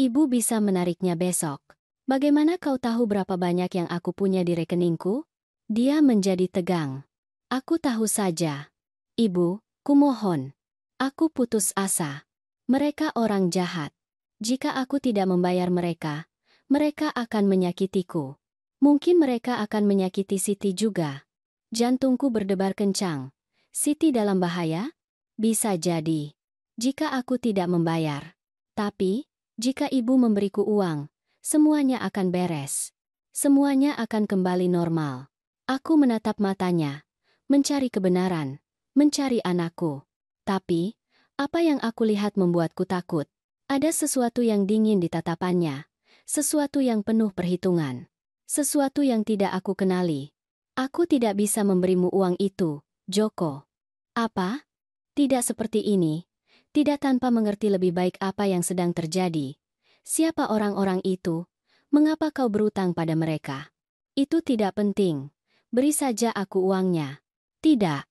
Ibu bisa menariknya besok. Bagaimana kau tahu berapa banyak yang aku punya di rekeningku? Dia menjadi tegang. Aku tahu saja. Ibu, kumohon. Aku putus asa. Mereka orang jahat. Jika aku tidak membayar mereka, mereka akan menyakitiku. Mungkin mereka akan menyakiti Siti juga. Jantungku berdebar kencang. Siti dalam bahaya? Bisa jadi. Jika aku tidak membayar. Tapi, jika ibu memberiku uang, semuanya akan beres. Semuanya akan kembali normal. Aku menatap matanya. Mencari kebenaran. Mencari anakku. Tapi, apa yang aku lihat membuatku takut. Ada sesuatu yang dingin di tatapannya. Sesuatu yang penuh perhitungan. Sesuatu yang tidak aku kenali. Aku tidak bisa memberimu uang itu, Joko. Apa? Tidak seperti ini. Tidak tanpa mengerti lebih baik apa yang sedang terjadi. Siapa orang-orang itu? Mengapa kau berutang pada mereka? Itu tidak penting. Beri saja aku uangnya. Tidak.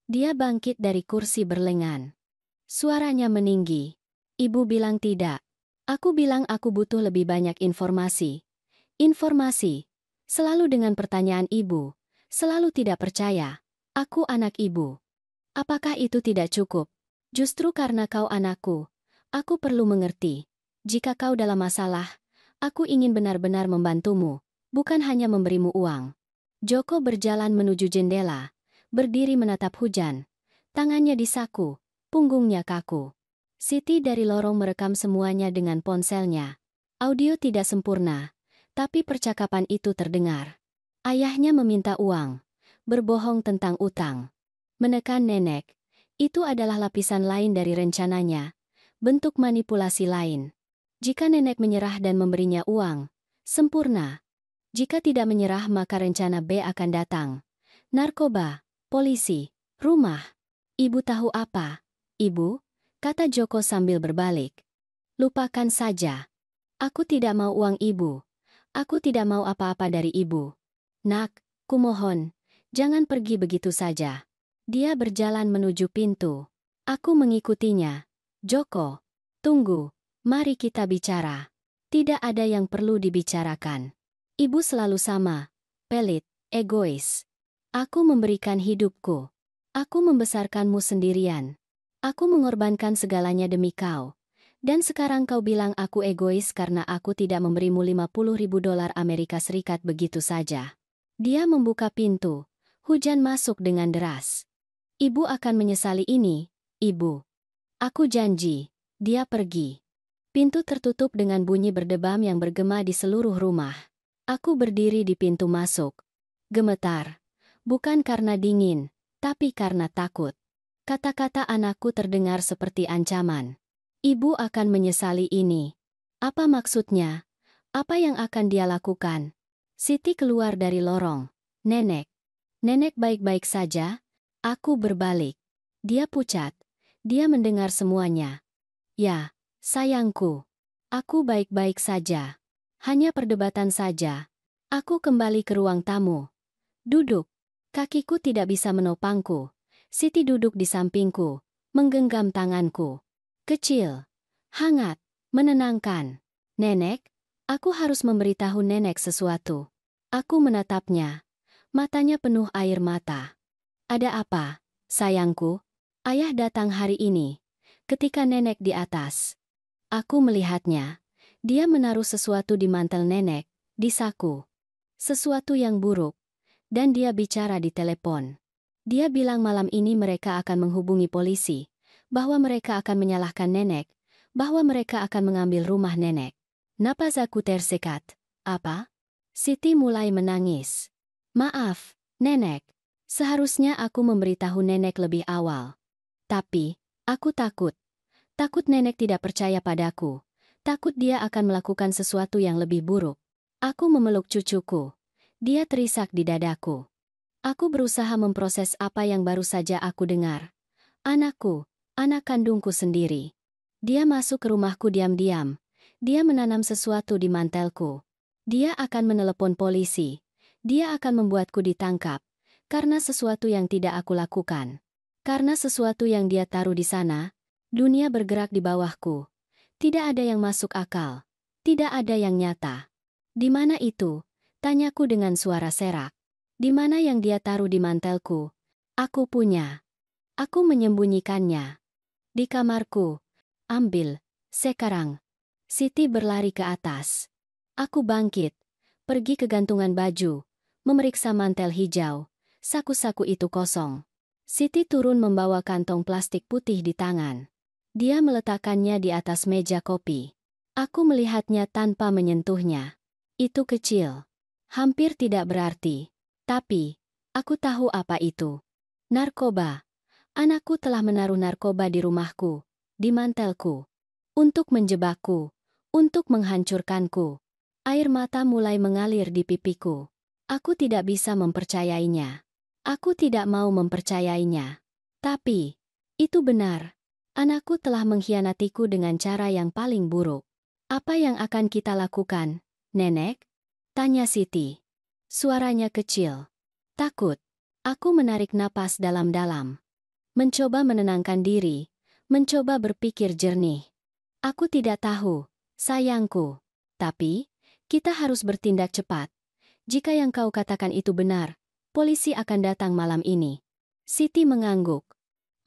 Dia bangkit dari kursi berlengan. Suaranya meninggi. Ibu bilang tidak. Aku bilang aku butuh lebih banyak informasi. Informasi. Selalu dengan pertanyaan ibu. Selalu tidak percaya. Aku anak ibu. Apakah itu tidak cukup? Justru karena kau anakku. Aku perlu mengerti. Jika kau dalam masalah, aku ingin benar-benar membantumu. Bukan hanya memberimu uang. Joko berjalan menuju jendela. Berdiri menatap hujan. Tangannya di saku. Punggungnya kaku. Siti dari lorong merekam semuanya dengan ponselnya. Audio tidak sempurna, tapi percakapan itu terdengar. Ayahnya meminta uang, berbohong tentang utang. Menekan nenek, itu adalah lapisan lain dari rencananya, bentuk manipulasi lain. Jika nenek menyerah dan memberinya uang, sempurna. Jika tidak menyerah maka rencana B akan datang. Narkoba, polisi, rumah. Ibu tahu apa? Ibu? Kata Joko sambil berbalik. Lupakan saja. Aku tidak mau uang ibu. Aku tidak mau apa-apa dari ibu. Nak, kumohon, jangan pergi begitu saja. Dia berjalan menuju pintu. Aku mengikutinya. Joko, tunggu, mari kita bicara. Tidak ada yang perlu dibicarakan. Ibu selalu sama, pelit, egois. Aku memberikan hidupku. Aku membesarkanmu sendirian. Aku mengorbankan segalanya demi kau. Dan sekarang kau bilang aku egois karena aku tidak memberimu 50.000 dolar Amerika Serikat begitu saja. Dia membuka pintu. Hujan masuk dengan deras. Ibu akan menyesali ini, ibu. Aku janji. Dia pergi. Pintu tertutup dengan bunyi berdebam yang bergema di seluruh rumah. Aku berdiri di pintu masuk. Gemetar. Bukan karena dingin, tapi karena takut. Kata-kata anakku terdengar seperti ancaman. Ibu akan menyesali ini. Apa maksudnya? Apa yang akan dia lakukan? Siti keluar dari lorong. Nenek. Nenek baik-baik saja? Aku berbalik. Dia pucat. Dia mendengar semuanya. Ya, sayangku. Aku baik-baik saja. Hanya perdebatan saja. Aku kembali ke ruang tamu. Duduk. Kakiku tidak bisa menopangku. Siti duduk di sampingku, menggenggam tanganku. Kecil, hangat, menenangkan. Nenek, aku harus memberitahu nenek sesuatu. Aku menatapnya. Matanya penuh air mata. Ada apa, sayangku? Ayah datang hari ini. Ketika nenek di atas. Aku melihatnya. Dia menaruh sesuatu di mantel nenek, di saku. Sesuatu yang buruk. Dan dia bicara di telepon. Dia bilang malam ini mereka akan menghubungi polisi. Bahwa mereka akan menyalahkan nenek, bahwa mereka akan mengambil rumah nenek. Napas aku tersekat. Apa? Siti mulai menangis. Maaf, nenek. Seharusnya aku memberitahu nenek lebih awal. Tapi, aku takut. Takut nenek tidak percaya padaku. Takut dia akan melakukan sesuatu yang lebih buruk. Aku memeluk cucuku. Dia terisak di dadaku. Aku berusaha memproses apa yang baru saja aku dengar. Anakku. Anak kandungku sendiri. Dia masuk ke rumahku diam-diam. Dia menanam sesuatu di mantelku. Dia akan menelepon polisi. Dia akan membuatku ditangkap. Karena sesuatu yang tidak aku lakukan. Karena sesuatu yang dia taruh di sana. Dunia bergerak di bawahku. Tidak ada yang masuk akal. Tidak ada yang nyata. Di mana itu? Tanyaku dengan suara serak. Di mana yang dia taruh di mantelku? Aku punya. Aku menyembunyikannya. Di kamarku. Ambil. Sekarang. Siti berlari ke atas. Aku bangkit. Pergi ke gantungan baju. Memeriksa mantel hijau. Saku-saku itu kosong. Siti turun membawa kantong plastik putih di tangan. Dia meletakkannya di atas meja kopi. Aku melihatnya tanpa menyentuhnya. Itu kecil. Hampir tidak berarti. Tapi, aku tahu apa itu. Narkoba. Anakku telah menaruh narkoba di rumahku, di mantelku. Untuk menjebakku, untuk menghancurkanku. Air mata mulai mengalir di pipiku. Aku tidak bisa mempercayainya. Aku tidak mau mempercayainya. Tapi, itu benar. Anakku telah mengkhianatiku dengan cara yang paling buruk. Apa yang akan kita lakukan, nenek? Tanya Siti. Suaranya kecil. Takut. Aku menarik napas dalam-dalam. Mencoba menenangkan diri, mencoba berpikir jernih. Aku tidak tahu, sayangku. Tapi, kita harus bertindak cepat. Jika yang kau katakan itu benar, polisi akan datang malam ini. Siti mengangguk.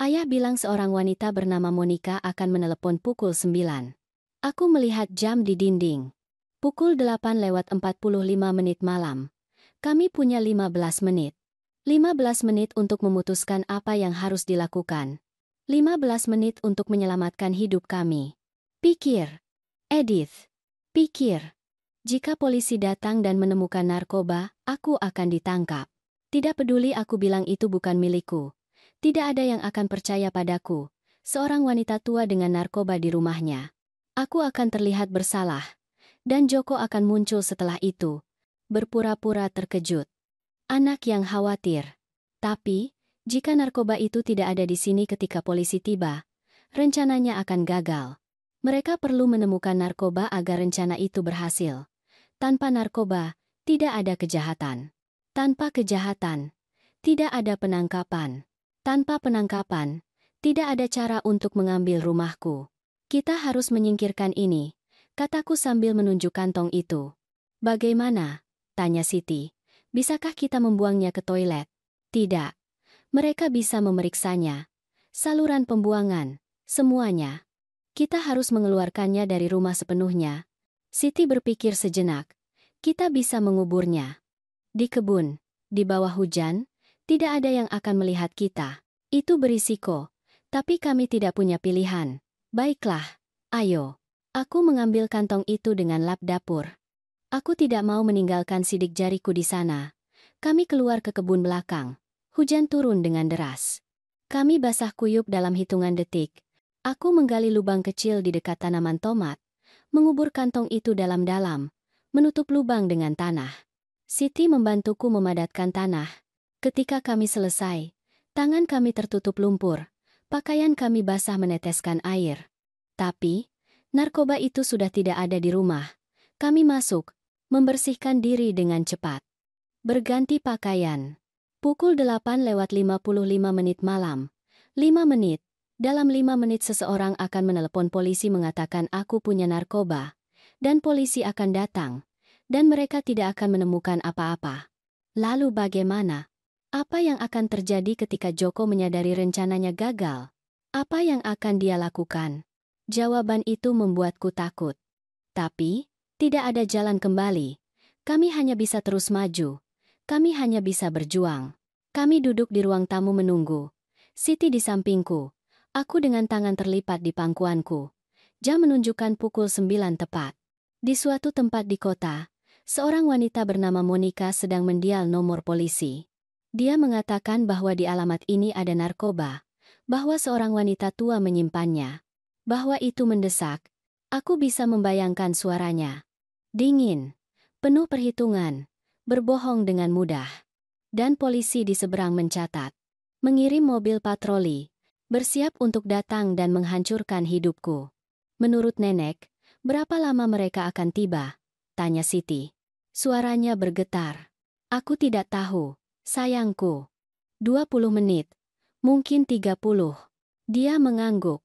Ayah bilang seorang wanita bernama Monica akan menelepon pukul 9. Aku melihat jam di dinding. Pukul 8:45 malam. Kami punya 15 menit. 15 menit untuk memutuskan apa yang harus dilakukan. 15 menit untuk menyelamatkan hidup kami. Pikir. Edith. Pikir. Jika polisi datang dan menemukan narkoba, aku akan ditangkap. Tidak peduli aku bilang itu bukan milikku. Tidak ada yang akan percaya padaku. Seorang wanita tua dengan narkoba di rumahnya. Aku akan terlihat bersalah. Dan Joko akan muncul setelah itu. Berpura-pura terkejut. Anak yang khawatir. Tapi, jika narkoba itu tidak ada di sini ketika polisi tiba, rencananya akan gagal. Mereka perlu menemukan narkoba agar rencana itu berhasil. Tanpa narkoba, tidak ada kejahatan. Tanpa kejahatan, tidak ada penangkapan. Tanpa penangkapan, tidak ada cara untuk mengambil rumahku. Kita harus menyingkirkan ini, kataku sambil menunjuk kantong itu. Bagaimana? Tanya Siti. Bisakah kita membuangnya ke toilet? Tidak. Mereka bisa memeriksanya. Saluran pembuangan, semuanya. Kita harus mengeluarkannya dari rumah sepenuhnya. Siti berpikir sejenak. Kita bisa menguburnya. Di kebun, di bawah hujan, tidak ada yang akan melihat kita. Itu berisiko. Tapi kami tidak punya pilihan. Baiklah, ayo. Aku mengambil kantong itu dengan lap dapur. Aku tidak mau meninggalkan sidik jariku di sana. Kami keluar ke kebun belakang. Hujan turun dengan deras. Kami basah kuyup dalam hitungan detik. Aku menggali lubang kecil di dekat tanaman tomat, mengubur kantong itu dalam-dalam, menutup lubang dengan tanah. Siti membantuku memadatkan tanah. Ketika kami selesai, tangan kami tertutup lumpur, pakaian kami basah meneteskan air. Tapi, narkoba itu sudah tidak ada di rumah. Kami masuk, membersihkan diri dengan cepat. Berganti pakaian. Pukul 8:55 malam. 5 menit. Dalam 5 menit seseorang akan menelepon polisi mengatakan aku punya narkoba. Dan polisi akan datang. Dan mereka tidak akan menemukan apa-apa. Lalu bagaimana? Apa yang akan terjadi ketika Joko menyadari rencananya gagal? Apa yang akan dia lakukan? Jawaban itu membuatku takut. Tapi, tidak ada jalan kembali. Kami hanya bisa terus maju. Kami hanya bisa berjuang. Kami duduk di ruang tamu menunggu. Siti di sampingku. Aku dengan tangan terlipat di pangkuanku. Jam menunjukkan pukul 9 tepat. Di suatu tempat di kota, seorang wanita bernama Monica sedang mendial nomor polisi. Dia mengatakan bahwa di alamat ini ada narkoba, bahwa seorang wanita tua menyimpannya, bahwa itu mendesak. Aku bisa membayangkan suaranya. Dingin, penuh perhitungan, berbohong dengan mudah. Dan polisi di seberang mencatat. Mengirim mobil patroli. Bersiap untuk datang dan menghancurkan hidupku. Menurut nenek, berapa lama mereka akan tiba? Tanya Siti. Suaranya bergetar. Aku tidak tahu, sayangku. 20 menit. Mungkin 30. Dia mengangguk.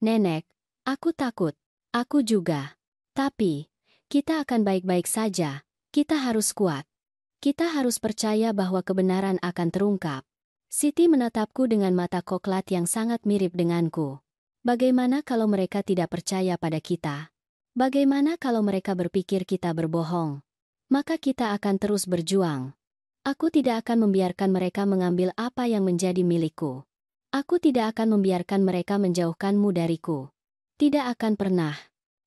Nenek, aku takut. Aku juga. Tapi, kita akan baik-baik saja. Kita harus kuat. Kita harus percaya bahwa kebenaran akan terungkap. Siti menatapku dengan mata koklat yang sangat mirip denganku. Bagaimana kalau mereka tidak percaya pada kita? Bagaimana kalau mereka berpikir kita berbohong? Maka kita akan terus berjuang. Aku tidak akan membiarkan mereka mengambil apa yang menjadi milikku. Aku tidak akan membiarkan mereka menjauhkanmu dariku. Tidak akan pernah.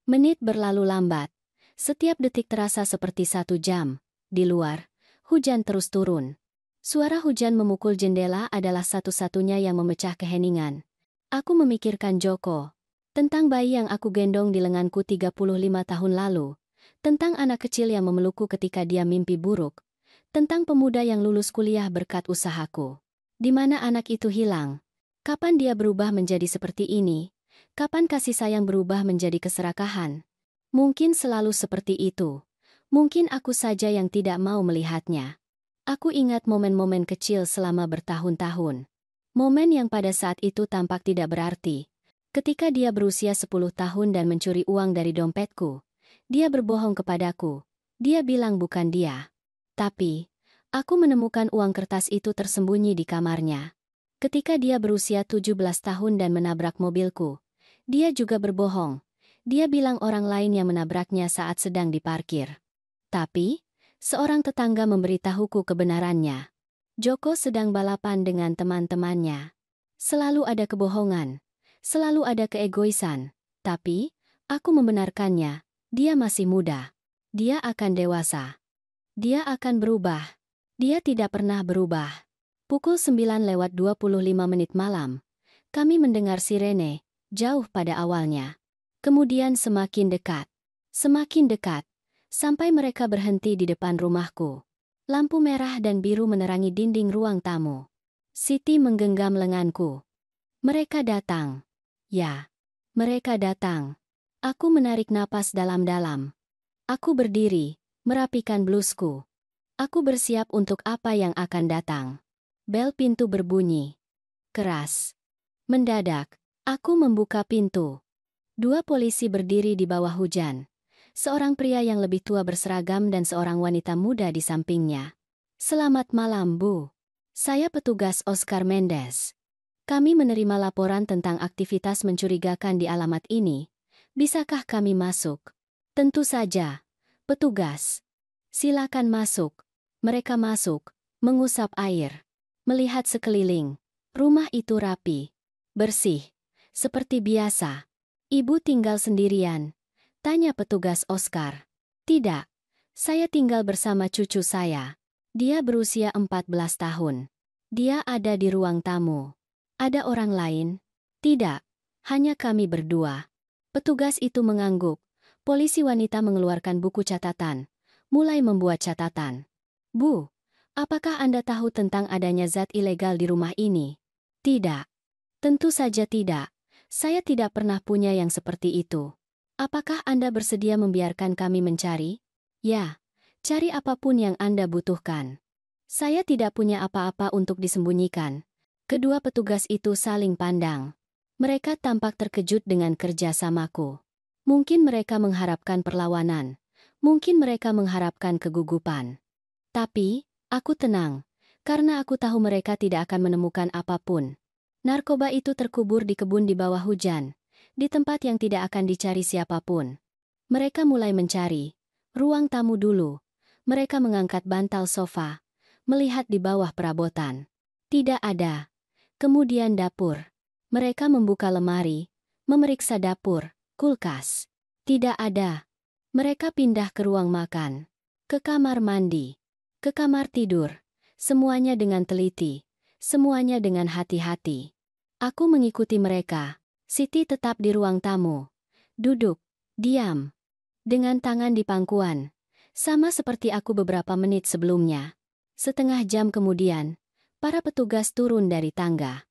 Menit berlalu lambat. Setiap detik terasa seperti 1 jam. Di luar, hujan terus turun. Suara hujan memukul jendela adalah satu-satunya yang memecah keheningan. Aku memikirkan Joko. Tentang bayi yang aku gendong di lenganku 35 tahun lalu. Tentang anak kecil yang memelukku ketika dia mimpi buruk. Tentang pemuda yang lulus kuliah berkat usahaku. Di mana anak itu hilang? Kapan dia berubah menjadi seperti ini? Kapan kasih sayang berubah menjadi keserakahan? Mungkin selalu seperti itu. Mungkin aku saja yang tidak mau melihatnya. Aku ingat momen-momen kecil selama bertahun-tahun. Momen yang pada saat itu tampak tidak berarti. Ketika dia berusia 10 tahun dan mencuri uang dari dompetku. Dia berbohong kepadaku. Dia bilang bukan dia. Tapi, aku menemukan uang kertas itu tersembunyi di kamarnya. Ketika dia berusia 17 tahun dan menabrak mobilku. Dia juga berbohong. Dia bilang orang lain yang menabraknya saat sedang diparkir. Tapi, seorang tetangga memberitahuku kebenarannya. Joko sedang balapan dengan teman-temannya. Selalu ada kebohongan. Selalu ada keegoisan. Tapi, aku membenarkannya. Dia masih muda. Dia akan dewasa. Dia akan berubah. Dia tidak pernah berubah. Pukul 9:25 malam. Kami mendengar sirene, jauh pada awalnya. Kemudian semakin dekat. Semakin dekat. Sampai mereka berhenti di depan rumahku. Lampu merah dan biru menerangi dinding ruang tamu. Siti menggenggam lenganku. Mereka datang. Ya, mereka datang. Aku menarik napas dalam-dalam. Aku berdiri, merapikan blusku. Aku bersiap untuk apa yang akan datang. Bel pintu berbunyi. Keras. Mendadak, aku membuka pintu. Dua polisi berdiri di bawah hujan. Seorang pria yang lebih tua berseragam dan seorang wanita muda di sampingnya. Selamat malam, Bu. Saya petugas Oscar Mendes. Kami menerima laporan tentang aktivitas mencurigakan di alamat ini. Bisakah kami masuk? Tentu saja. Petugas. Silakan masuk. Mereka masuk, mengusap air. Melihat sekeliling. Rumah itu rapi. Bersih. Seperti biasa. Ibu tinggal sendirian? Tanya petugas Oscar. Tidak. Saya tinggal bersama cucu saya. Dia berusia 14 tahun. Dia ada di ruang tamu. Ada orang lain? Tidak. Hanya kami berdua. Petugas itu mengangguk. Polisi wanita mengeluarkan buku catatan. Mulai membuat catatan. Bu, apakah Anda tahu tentang adanya zat ilegal di rumah ini? Tidak. Tentu saja tidak. Saya tidak pernah punya yang seperti itu. Apakah Anda bersedia membiarkan kami mencari? Ya, cari apapun yang Anda butuhkan. Saya tidak punya apa-apa untuk disembunyikan. Kedua petugas itu saling pandang. Mereka tampak terkejut dengan kerjasamaku. Mungkin mereka mengharapkan perlawanan. Mungkin mereka mengharapkan kegugupan. Tapi, aku tenang. Karena aku tahu mereka tidak akan menemukan apapun. Narkoba itu terkubur di kebun di bawah hujan, di tempat yang tidak akan dicari siapapun. Mereka mulai mencari. Ruang tamu dulu. Mereka mengangkat bantal sofa, melihat di bawah perabotan. Tidak ada. Kemudian dapur. Mereka membuka lemari, memeriksa dapur, kulkas. Tidak ada. Mereka pindah ke ruang makan, ke kamar mandi, ke kamar tidur. Semuanya dengan teliti, semuanya dengan hati-hati. Aku mengikuti mereka. Siti tetap di ruang tamu. Duduk, diam. Dengan tangan di pangkuan. Sama seperti aku beberapa menit sebelumnya. Setengah jam kemudian, para petugas turun dari tangga.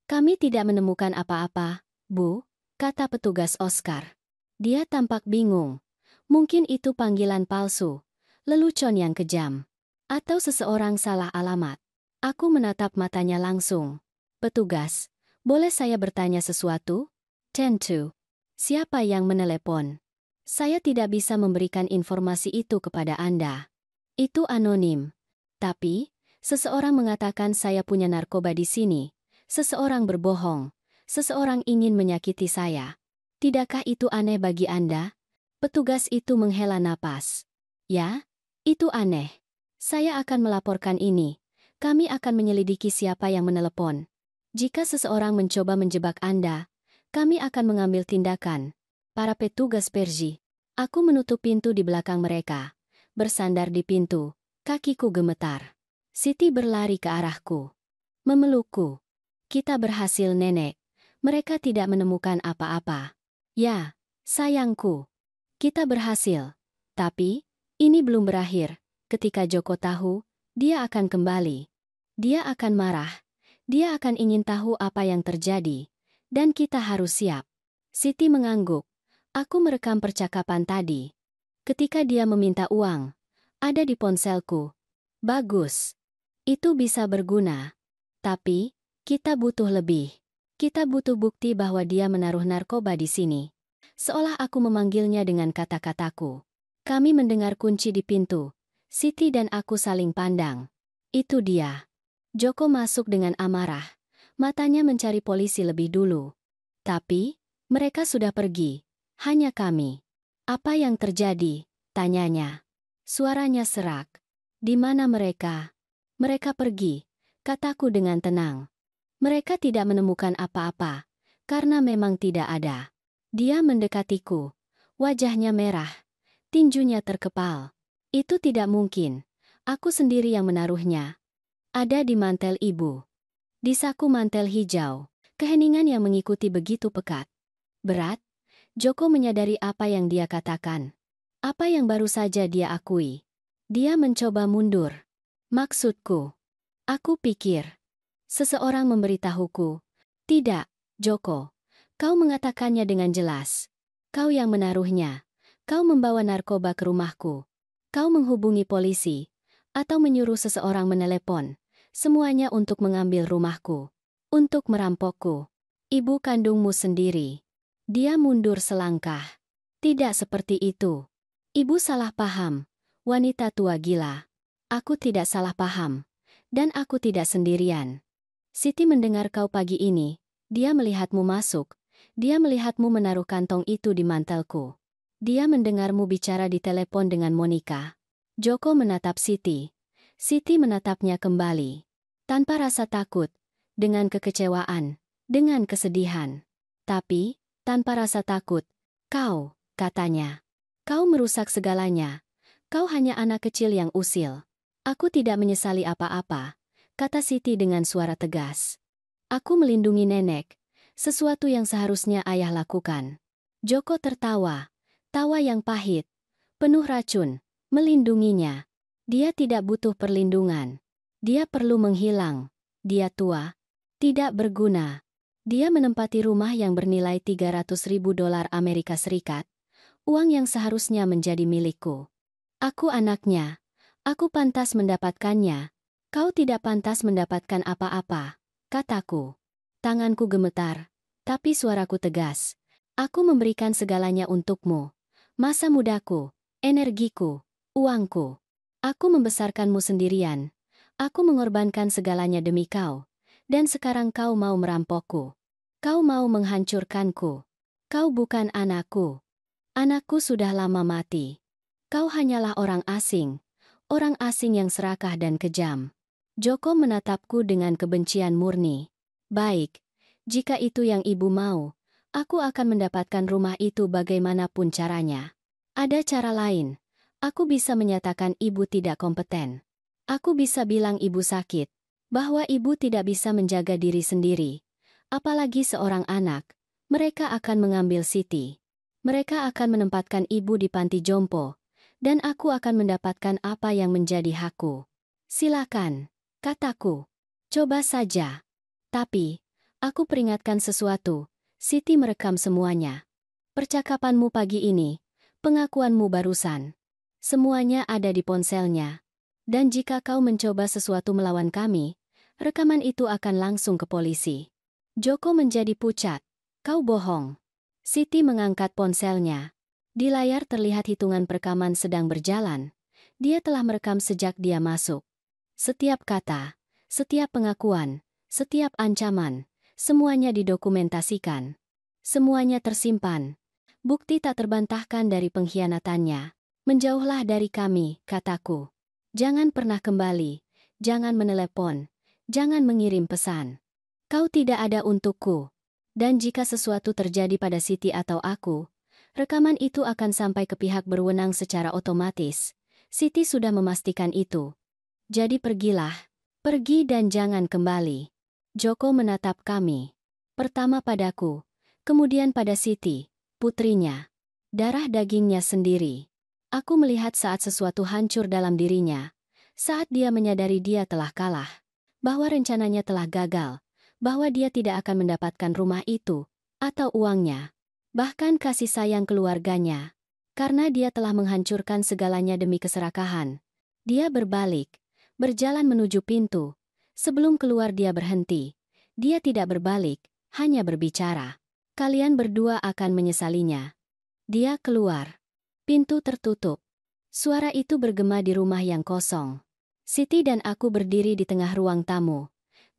Kami tidak menemukan apa-apa, Bu, kata petugas Oscar. Dia tampak bingung. Mungkin itu panggilan palsu, lelucon yang kejam. Atau seseorang salah alamat. Aku menatap matanya langsung. Petugas. Boleh saya bertanya sesuatu? Tentu. Siapa yang menelepon? Saya tidak bisa memberikan informasi itu kepada Anda. Itu anonim. Tapi, seseorang mengatakan saya punya narkoba di sini. Seseorang berbohong. Seseorang ingin menyakiti saya. Tidakkah itu aneh bagi Anda? Petugas itu menghela napas. Ya, itu aneh. Saya akan melaporkan ini. Kami akan menyelidiki siapa yang menelepon. Jika seseorang mencoba menjebak Anda, kami akan mengambil tindakan. Para petugas Pergi. Aku menutup pintu di belakang mereka. Bersandar di pintu, kakiku gemetar. Siti berlari ke arahku. Memelukku. Kita berhasil, Nenek. Mereka tidak menemukan apa-apa. Ya, sayangku. Kita berhasil. Tapi, ini belum berakhir. Ketika Joko tahu, dia akan kembali. Dia akan marah. Dia akan ingin tahu apa yang terjadi, dan kita harus siap. Siti mengangguk. Aku merekam percakapan tadi. Ketika dia meminta uang, ada di ponselku. Bagus. Itu bisa berguna. Tapi, kita butuh lebih. Kita butuh bukti bahwa dia menaruh narkoba di sini. Seolah aku memanggilnya dengan kata-kataku. Kami mendengar kunci di pintu. Siti dan aku saling pandang. Itu dia. Joko masuk dengan amarah. Matanya mencari polisi lebih dulu. Tapi, mereka sudah pergi. Hanya kami. Apa yang terjadi? Tanyanya. Suaranya serak. Di mana mereka? Mereka pergi, kataku dengan tenang. Mereka tidak menemukan apa-apa, karena memang tidak ada. Dia mendekatiku. Wajahnya merah. Tinjunya terkepal. Itu tidak mungkin. Aku sendiri yang menaruhnya. Ada di mantel ibu. Di saku mantel hijau. Keheningan yang mengikuti begitu pekat. Berat, Joko menyadari apa yang dia katakan. Apa yang baru saja dia akui. Dia mencoba mundur. Maksudku. Aku pikir. Seseorang memberitahuku. Tidak, Joko. Kau mengatakannya dengan jelas. Kau yang menaruhnya. Kau membawa narkoba ke rumahku. Kau menghubungi polisi. Atau menyuruh seseorang menelepon. Semuanya untuk mengambil rumahku. Untuk merampokku. Ibu kandungmu sendiri. Dia mundur selangkah. Tidak seperti itu. Ibu salah paham. Wanita tua gila. Aku tidak salah paham. Dan aku tidak sendirian. Siti mendengar kau pagi ini. Dia melihatmu masuk. Dia melihatmu menaruh kantong itu di mantelku. Dia mendengarmu bicara di telepon dengan Monica. Joko menatap Siti. Siti menatapnya kembali. Tanpa rasa takut. Dengan kekecewaan. Dengan kesedihan. Tapi, tanpa rasa takut. Kau, katanya. Kau merusak segalanya. Kau hanya anak kecil yang usil. Aku tidak menyesali apa-apa, kata Siti dengan suara tegas. Aku melindungi nenek, sesuatu yang seharusnya ayah lakukan. Joko tertawa, tawa yang pahit, penuh racun, melindunginya. Dia tidak butuh perlindungan. Dia perlu menghilang. Dia tua, tidak berguna. Dia menempati rumah yang bernilai 300.000 dolar Amerika Serikat, uang yang seharusnya menjadi milikku. Aku anaknya. Aku pantas mendapatkannya. Kau tidak pantas mendapatkan apa-apa, kataku. Tanganku gemetar, tapi suaraku tegas. Aku memberikan segalanya untukmu. Masa mudaku, energiku, uangku. Aku membesarkanmu sendirian. Aku mengorbankan segalanya demi kau. Dan sekarang kau mau merampokku. Kau mau menghancurkanku. Kau bukan anakku. Anakku sudah lama mati. Kau hanyalah orang asing. Orang asing yang serakah dan kejam. Joko menatapku dengan kebencian murni. Baik, jika itu yang ibu mau, aku akan mendapatkan rumah itu bagaimanapun caranya. Ada cara lain. Aku bisa menyatakan ibu tidak kompeten. Aku bisa bilang ibu sakit, bahwa ibu tidak bisa menjaga diri sendiri. Apalagi seorang anak, mereka akan mengambil Siti. Mereka akan menempatkan ibu di panti jompo. Dan aku akan mendapatkan apa yang menjadi hakku. Silakan, kataku. Coba saja. Tapi, aku peringatkan sesuatu. Siti merekam semuanya. Percakapanmu pagi ini, pengakuanmu barusan. Semuanya ada di ponselnya. Dan jika kau mencoba sesuatu melawan kami, rekaman itu akan langsung ke polisi. Joko menjadi pucat. Kau bohong. Siti mengangkat ponselnya. Di layar terlihat hitungan perekaman sedang berjalan. Dia telah merekam sejak dia masuk. Setiap kata, setiap pengakuan, setiap ancaman, semuanya didokumentasikan. Semuanya tersimpan. Bukti tak terbantahkan dari pengkhianatannya. Menjauhlah dari kami, kataku. Jangan pernah kembali, jangan menelepon, jangan mengirim pesan. Kau tidak ada untukku. Dan jika sesuatu terjadi pada Siti atau aku, rekaman itu akan sampai ke pihak berwenang secara otomatis. Siti sudah memastikan itu. Jadi pergilah. Pergi dan jangan kembali. Joko menatap kami. Pertama padaku, kemudian pada Siti, putrinya. Darah dagingnya sendiri. Aku melihat saat sesuatu hancur dalam dirinya. Saat dia menyadari dia telah kalah. Bahwa rencananya telah gagal. Bahwa dia tidak akan mendapatkan rumah itu. Atau uangnya. Bahkan kasih sayang keluarganya. Karena dia telah menghancurkan segalanya demi keserakahan. Dia berbalik, berjalan menuju pintu. Sebelum keluar dia berhenti. Dia tidak berbalik, hanya berbicara. Kalian berdua akan menyesalinya. Dia keluar. Pintu tertutup. Suara itu bergema di rumah yang kosong. Siti dan aku berdiri di tengah ruang tamu.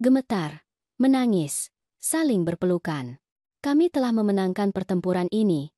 Gemetar, menangis, saling berpelukan. Kami telah memenangkan pertempuran ini.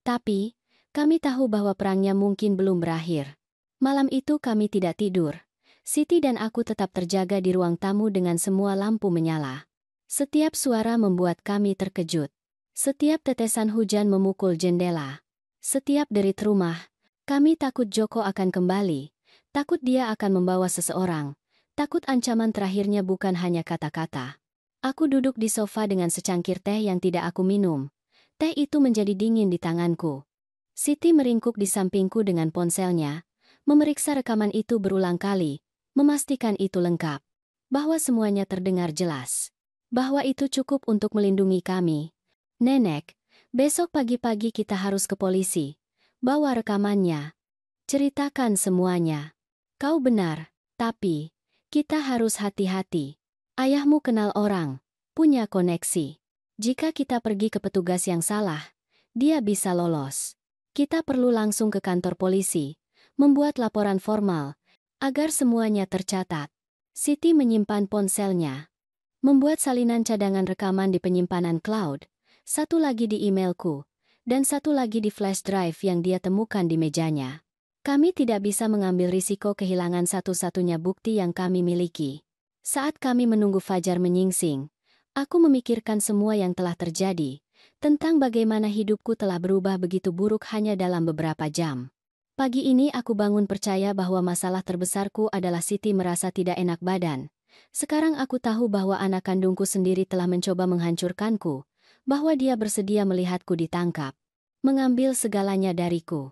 Tapi, kami tahu bahwa perangnya mungkin belum berakhir. Malam itu kami tidak tidur. Siti dan aku tetap terjaga di ruang tamu dengan semua lampu menyala. Setiap suara membuat kami terkejut. Setiap tetesan hujan memukul jendela. Setiap derit rumah. Kami takut Joko akan kembali. Takut dia akan membawa seseorang. Takut ancaman terakhirnya bukan hanya kata-kata. Aku duduk di sofa dengan secangkir teh yang tidak aku minum. Teh itu menjadi dingin di tanganku. Siti meringkuk di sampingku dengan ponselnya, memeriksa rekaman itu berulang kali, memastikan itu lengkap. Bahwa semuanya terdengar jelas. Bahwa itu cukup untuk melindungi kami. Nenek, Besok pagi-pagi kita harus ke polisi. Bawa rekamannya. Ceritakan semuanya. Kau benar, tapi kita harus hati-hati. Ayahmu kenal orang, punya koneksi. Jika kita pergi ke petugas yang salah, dia bisa lolos. Kita perlu langsung ke kantor polisi, membuat laporan formal, agar semuanya tercatat. Siti menyimpan ponselnya. Membuat salinan cadangan rekaman di penyimpanan cloud, satu lagi di emailku, dan satu lagi di flash drive yang dia temukan di mejanya. Kami tidak bisa mengambil risiko kehilangan satu-satunya bukti yang kami miliki. Saat kami menunggu fajar menyingsing, aku memikirkan semua yang telah terjadi, tentang bagaimana hidupku telah berubah begitu buruk hanya dalam beberapa jam. Pagi ini aku bangun percaya bahwa masalah terbesarku adalah Siti merasa tidak enak badan. Sekarang aku tahu bahwa anak kandungku sendiri telah mencoba menghancurkanku, bahwa dia bersedia melihatku ditangkap, mengambil segalanya dariku.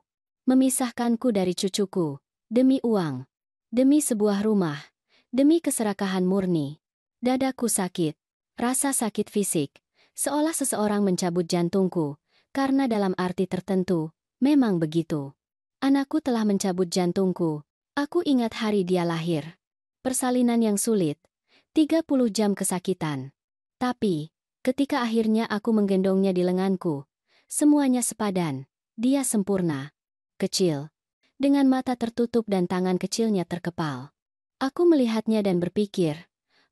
Memisahkanku dari cucuku, demi uang, demi sebuah rumah, demi keserakahan murni. Dadaku sakit, rasa sakit fisik, seolah seseorang mencabut jantungku, karena dalam arti tertentu, memang begitu. Anakku telah mencabut jantungku, aku ingat hari dia lahir. Persalinan yang sulit, 30 jam kesakitan. Tapi, ketika akhirnya aku menggendongnya di lenganku, semuanya sepadan, dia sempurna. Kecil, dengan mata tertutup dan tangan kecilnya terkepal. Aku melihatnya dan berpikir,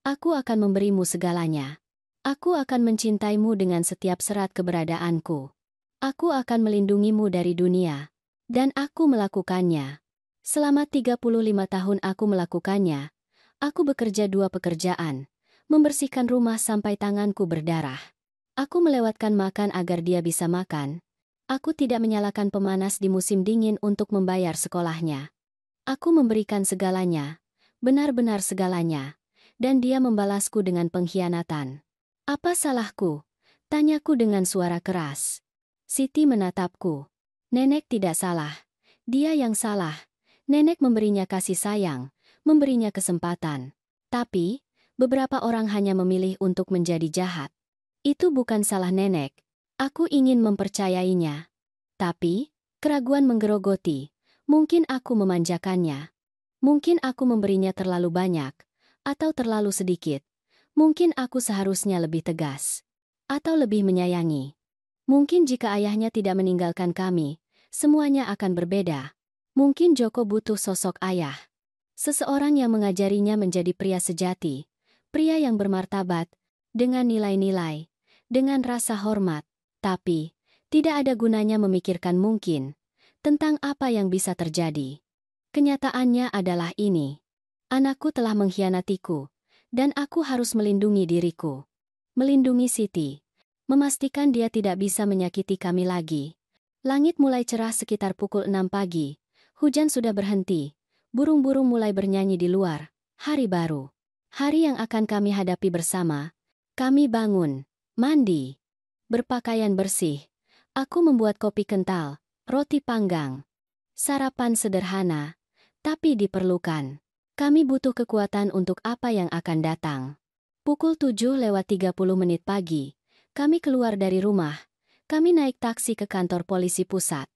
aku akan memberimu segalanya. Aku akan mencintaimu dengan setiap serat keberadaanku. Aku akan melindungimu dari dunia. Dan aku melakukannya. Selama 35 tahun aku melakukannya. Aku bekerja 2 pekerjaan, membersihkan rumah sampai tanganku berdarah. Aku melewatkan makan agar dia bisa makan. Aku tidak menyalakan pemanas di musim dingin untuk membayar sekolahnya. Aku memberikan segalanya, benar-benar segalanya, dan dia membalasku dengan pengkhianatan. Apa salahku? Tanyaku dengan suara keras. Siti menatapku. Nenek tidak salah. Dia yang salah. Nenek memberinya kasih sayang, memberinya kesempatan. Tapi, beberapa orang hanya memilih untuk menjadi jahat. Itu bukan salah nenek. Aku ingin mempercayainya. Tapi, keraguan menggerogoti. Mungkin aku memanjakannya. Mungkin aku memberinya terlalu banyak. Atau terlalu sedikit. Mungkin aku seharusnya lebih tegas. Atau lebih menyayangi. Mungkin jika ayahnya tidak meninggalkan kami, semuanya akan berbeda. Mungkin Joko butuh sosok ayah. Seseorang yang mengajarinya menjadi pria sejati. Pria yang bermartabat. Dengan nilai-nilai. Dengan rasa hormat. Tapi, tidak ada gunanya memikirkan mungkin tentang apa yang bisa terjadi. Kenyataannya adalah ini. Anakku telah mengkhianatiku, dan aku harus melindungi diriku. Melindungi Siti. Memastikan dia tidak bisa menyakiti kami lagi. Langit mulai cerah sekitar pukul 6 pagi. Hujan sudah berhenti. Burung-burung mulai bernyanyi di luar. Hari baru. Hari yang akan kami hadapi bersama. Kami bangun, mandi, berpakaian bersih. Aku membuat kopi kental, roti panggang. Sarapan sederhana, tapi diperlukan. Kami butuh kekuatan untuk apa yang akan datang. Pukul 7:30 pagi, kami keluar dari rumah. Kami naik taksi ke kantor polisi pusat.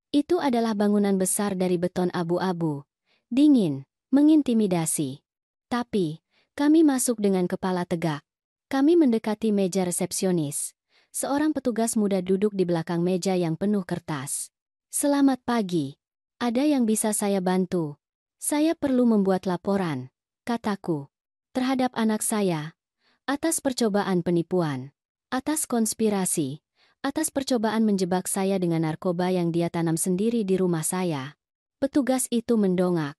Itu adalah bangunan besar dari beton abu-abu. Dingin, mengintimidasi. Tapi, kami masuk dengan kepala tegak. Kami mendekati meja resepsionis. Seorang petugas muda duduk di belakang meja yang penuh kertas. Selamat pagi. Ada yang bisa saya bantu? Saya perlu membuat laporan, kataku, terhadap anak saya, atas percobaan penipuan, atas konspirasi, atas percobaan menjebak saya dengan narkoba yang dia tanam sendiri di rumah saya. Petugas itu mendongak,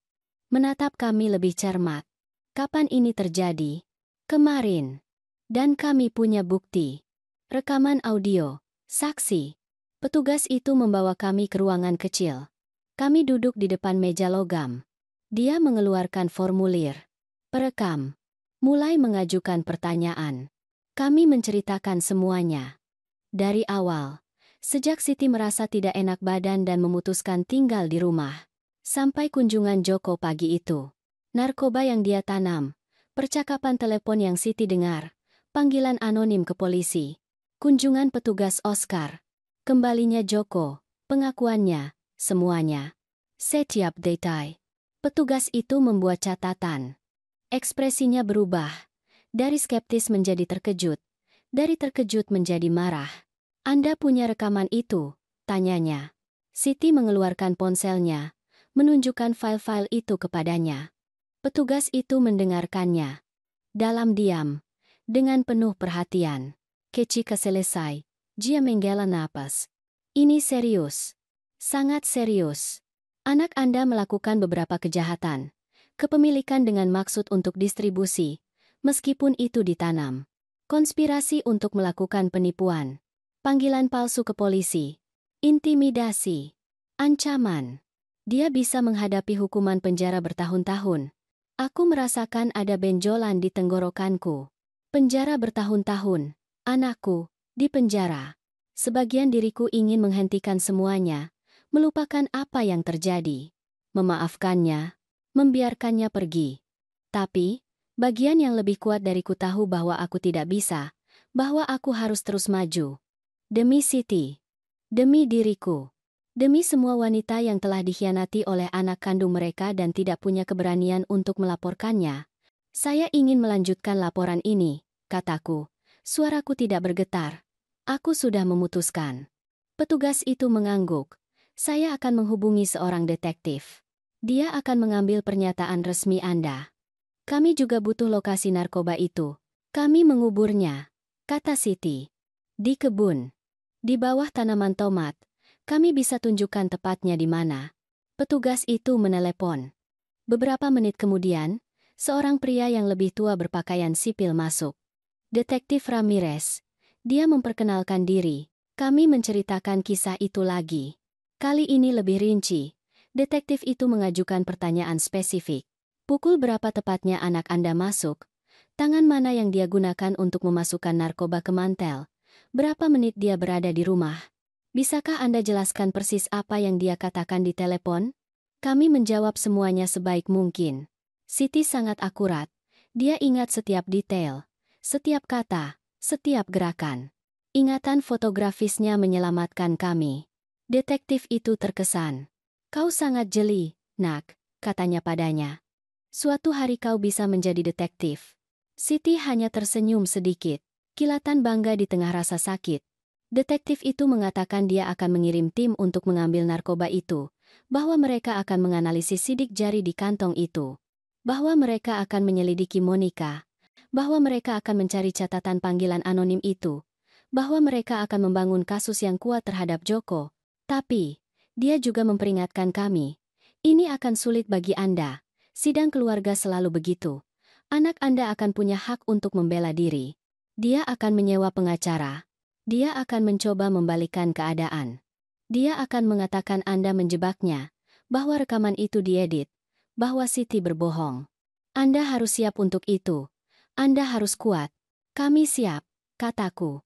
menatap kami lebih cermat. Kapan ini terjadi? Kemarin. Dan kami punya bukti. Rekaman audio, saksi. Petugas itu membawa kami ke ruangan kecil. Kami duduk di depan meja logam. Dia mengeluarkan formulir. Perekam. Mulai mengajukan pertanyaan. Kami menceritakan semuanya. Dari awal. Sejak Siti merasa tidak enak badan dan memutuskan tinggal di rumah. Sampai kunjungan Joko pagi itu. Narkoba yang dia tanam. Percakapan telepon yang Siti dengar. Panggilan anonim ke polisi. Kunjungan petugas Oscar. Kembalinya Joko, pengakuannya, semuanya. Setiap detail. Petugas itu membuat catatan. Ekspresinya berubah. Dari skeptis menjadi terkejut. Dari terkejut menjadi marah. Anda punya rekaman itu? Tanyanya. Siti mengeluarkan ponselnya, menunjukkan file-file itu kepadanya. Petugas itu mendengarkannya. Dalam diam. Dengan penuh perhatian. Ketika selesai, dia menghela napas. Ini serius. Sangat serius. Anak Anda melakukan beberapa kejahatan. Kepemilikan dengan maksud untuk distribusi, meskipun itu ditanam. Konspirasi untuk melakukan penipuan. Panggilan palsu ke polisi. Intimidasi. Ancaman. Dia bisa menghadapi hukuman penjara bertahun-tahun. Aku merasakan ada benjolan di tenggorokanku. Penjara bertahun-tahun. Anakku, di penjara. Sebagian diriku ingin menghentikan semuanya, melupakan apa yang terjadi. Memaafkannya, membiarkannya pergi. Tapi, bagian yang lebih kuat dariku tahu bahwa aku tidak bisa, bahwa aku harus terus maju. Demi Siti. Demi diriku. Demi semua wanita yang telah dikhianati oleh anak kandung mereka dan tidak punya keberanian untuk melaporkannya. Saya ingin melanjutkan laporan ini, kataku. Suaraku tidak bergetar. Aku sudah memutuskan. Petugas itu mengangguk. Saya akan menghubungi seorang detektif. Dia akan mengambil pernyataan resmi Anda. Kami juga butuh lokasi narkoba itu. Kami menguburnya, kata Siti. Di kebun. Di bawah tanaman tomat. Kami bisa tunjukkan tepatnya di mana. Petugas itu menelepon. Beberapa menit kemudian, seorang pria yang lebih tua berpakaian sipil masuk. Detektif Ramirez. Dia memperkenalkan diri. Kami menceritakan kisah itu lagi. Kali ini lebih rinci. Detektif itu mengajukan pertanyaan spesifik. Pukul berapa tepatnya anak Anda masuk? Tangan mana yang dia gunakan untuk memasukkan narkoba ke mantel? Berapa menit dia berada di rumah? Bisakah Anda jelaskan persis apa yang dia katakan di telepon? Kami menjawab semuanya sebaik mungkin. Siti sangat akurat. Dia ingat setiap detail, setiap kata, setiap gerakan. Ingatan fotografisnya menyelamatkan kami. Detektif itu terkesan. Kau sangat jeli, nak, katanya padanya. Suatu hari kau bisa menjadi detektif. Siti hanya tersenyum sedikit, kilatan bangga di tengah rasa sakit. Detektif itu mengatakan dia akan mengirim tim untuk mengambil narkoba itu, bahwa mereka akan menganalisis sidik jari di kantong itu, bahwa mereka akan menyelidiki Monica, bahwa mereka akan mencari catatan panggilan anonim itu, bahwa mereka akan membangun kasus yang kuat terhadap Joko. Tapi, dia juga memperingatkan kami, ini akan sulit bagi Anda. Sidang keluarga selalu begitu. Anak Anda akan punya hak untuk membela diri. Dia akan menyewa pengacara. Dia akan mencoba membalikkan keadaan. Dia akan mengatakan Anda menjebaknya, bahwa rekaman itu diedit, bahwa Siti berbohong. Anda harus siap untuk itu. Anda harus kuat. Kami siap, kataku.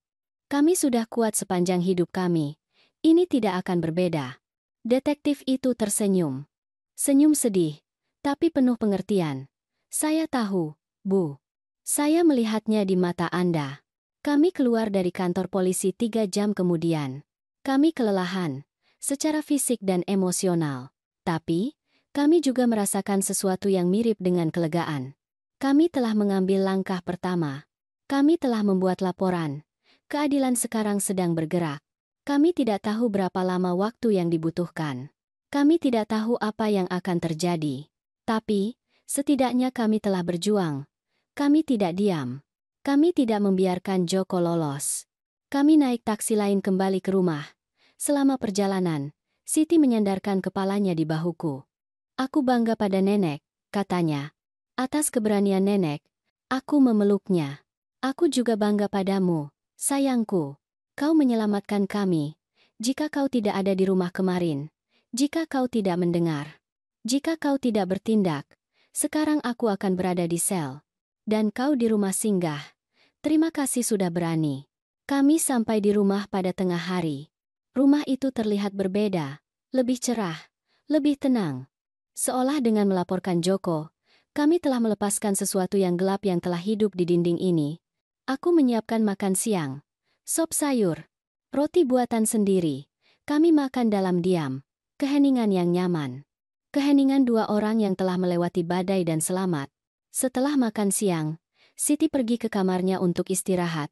Kami sudah kuat sepanjang hidup kami. Ini tidak akan berbeda. Detektif itu tersenyum. Senyum sedih, tapi penuh pengertian. Saya tahu, Bu. Saya melihatnya di mata Anda. Kami keluar dari kantor polisi 3 jam kemudian. Kami kelelahan, secara fisik dan emosional. Tapi, kami juga merasakan sesuatu yang mirip dengan kelegaan. Kami telah mengambil langkah pertama. Kami telah membuat laporan. Keadilan sekarang sedang bergerak. Kami tidak tahu berapa lama waktu yang dibutuhkan. Kami tidak tahu apa yang akan terjadi. Tapi, setidaknya kami telah berjuang. Kami tidak diam. Kami tidak membiarkan Joko lolos. Kami naik taksi lain kembali ke rumah. Selama perjalanan, Siti menyandarkan kepalanya di bahuku. Aku bangga pada nenek, katanya. Atas keberanian nenek, aku memeluknya. Aku juga bangga padamu, sayangku. Kau menyelamatkan kami. Jika kau tidak ada di rumah kemarin, jika kau tidak mendengar, jika kau tidak bertindak, sekarang aku akan berada di sel. Dan kau di rumah singgah. Terima kasih sudah berani. Kami sampai di rumah pada tengah hari. Rumah itu terlihat berbeda, lebih cerah, lebih tenang. Seolah dengan melaporkan Joko, kami telah melepaskan sesuatu yang gelap yang telah hidup di dinding ini. Aku menyiapkan makan siang. Sop sayur. Roti buatan sendiri. Kami makan dalam diam. Keheningan yang nyaman. Keheningan dua orang yang telah melewati badai dan selamat. Setelah makan siang, Siti pergi ke kamarnya untuk istirahat.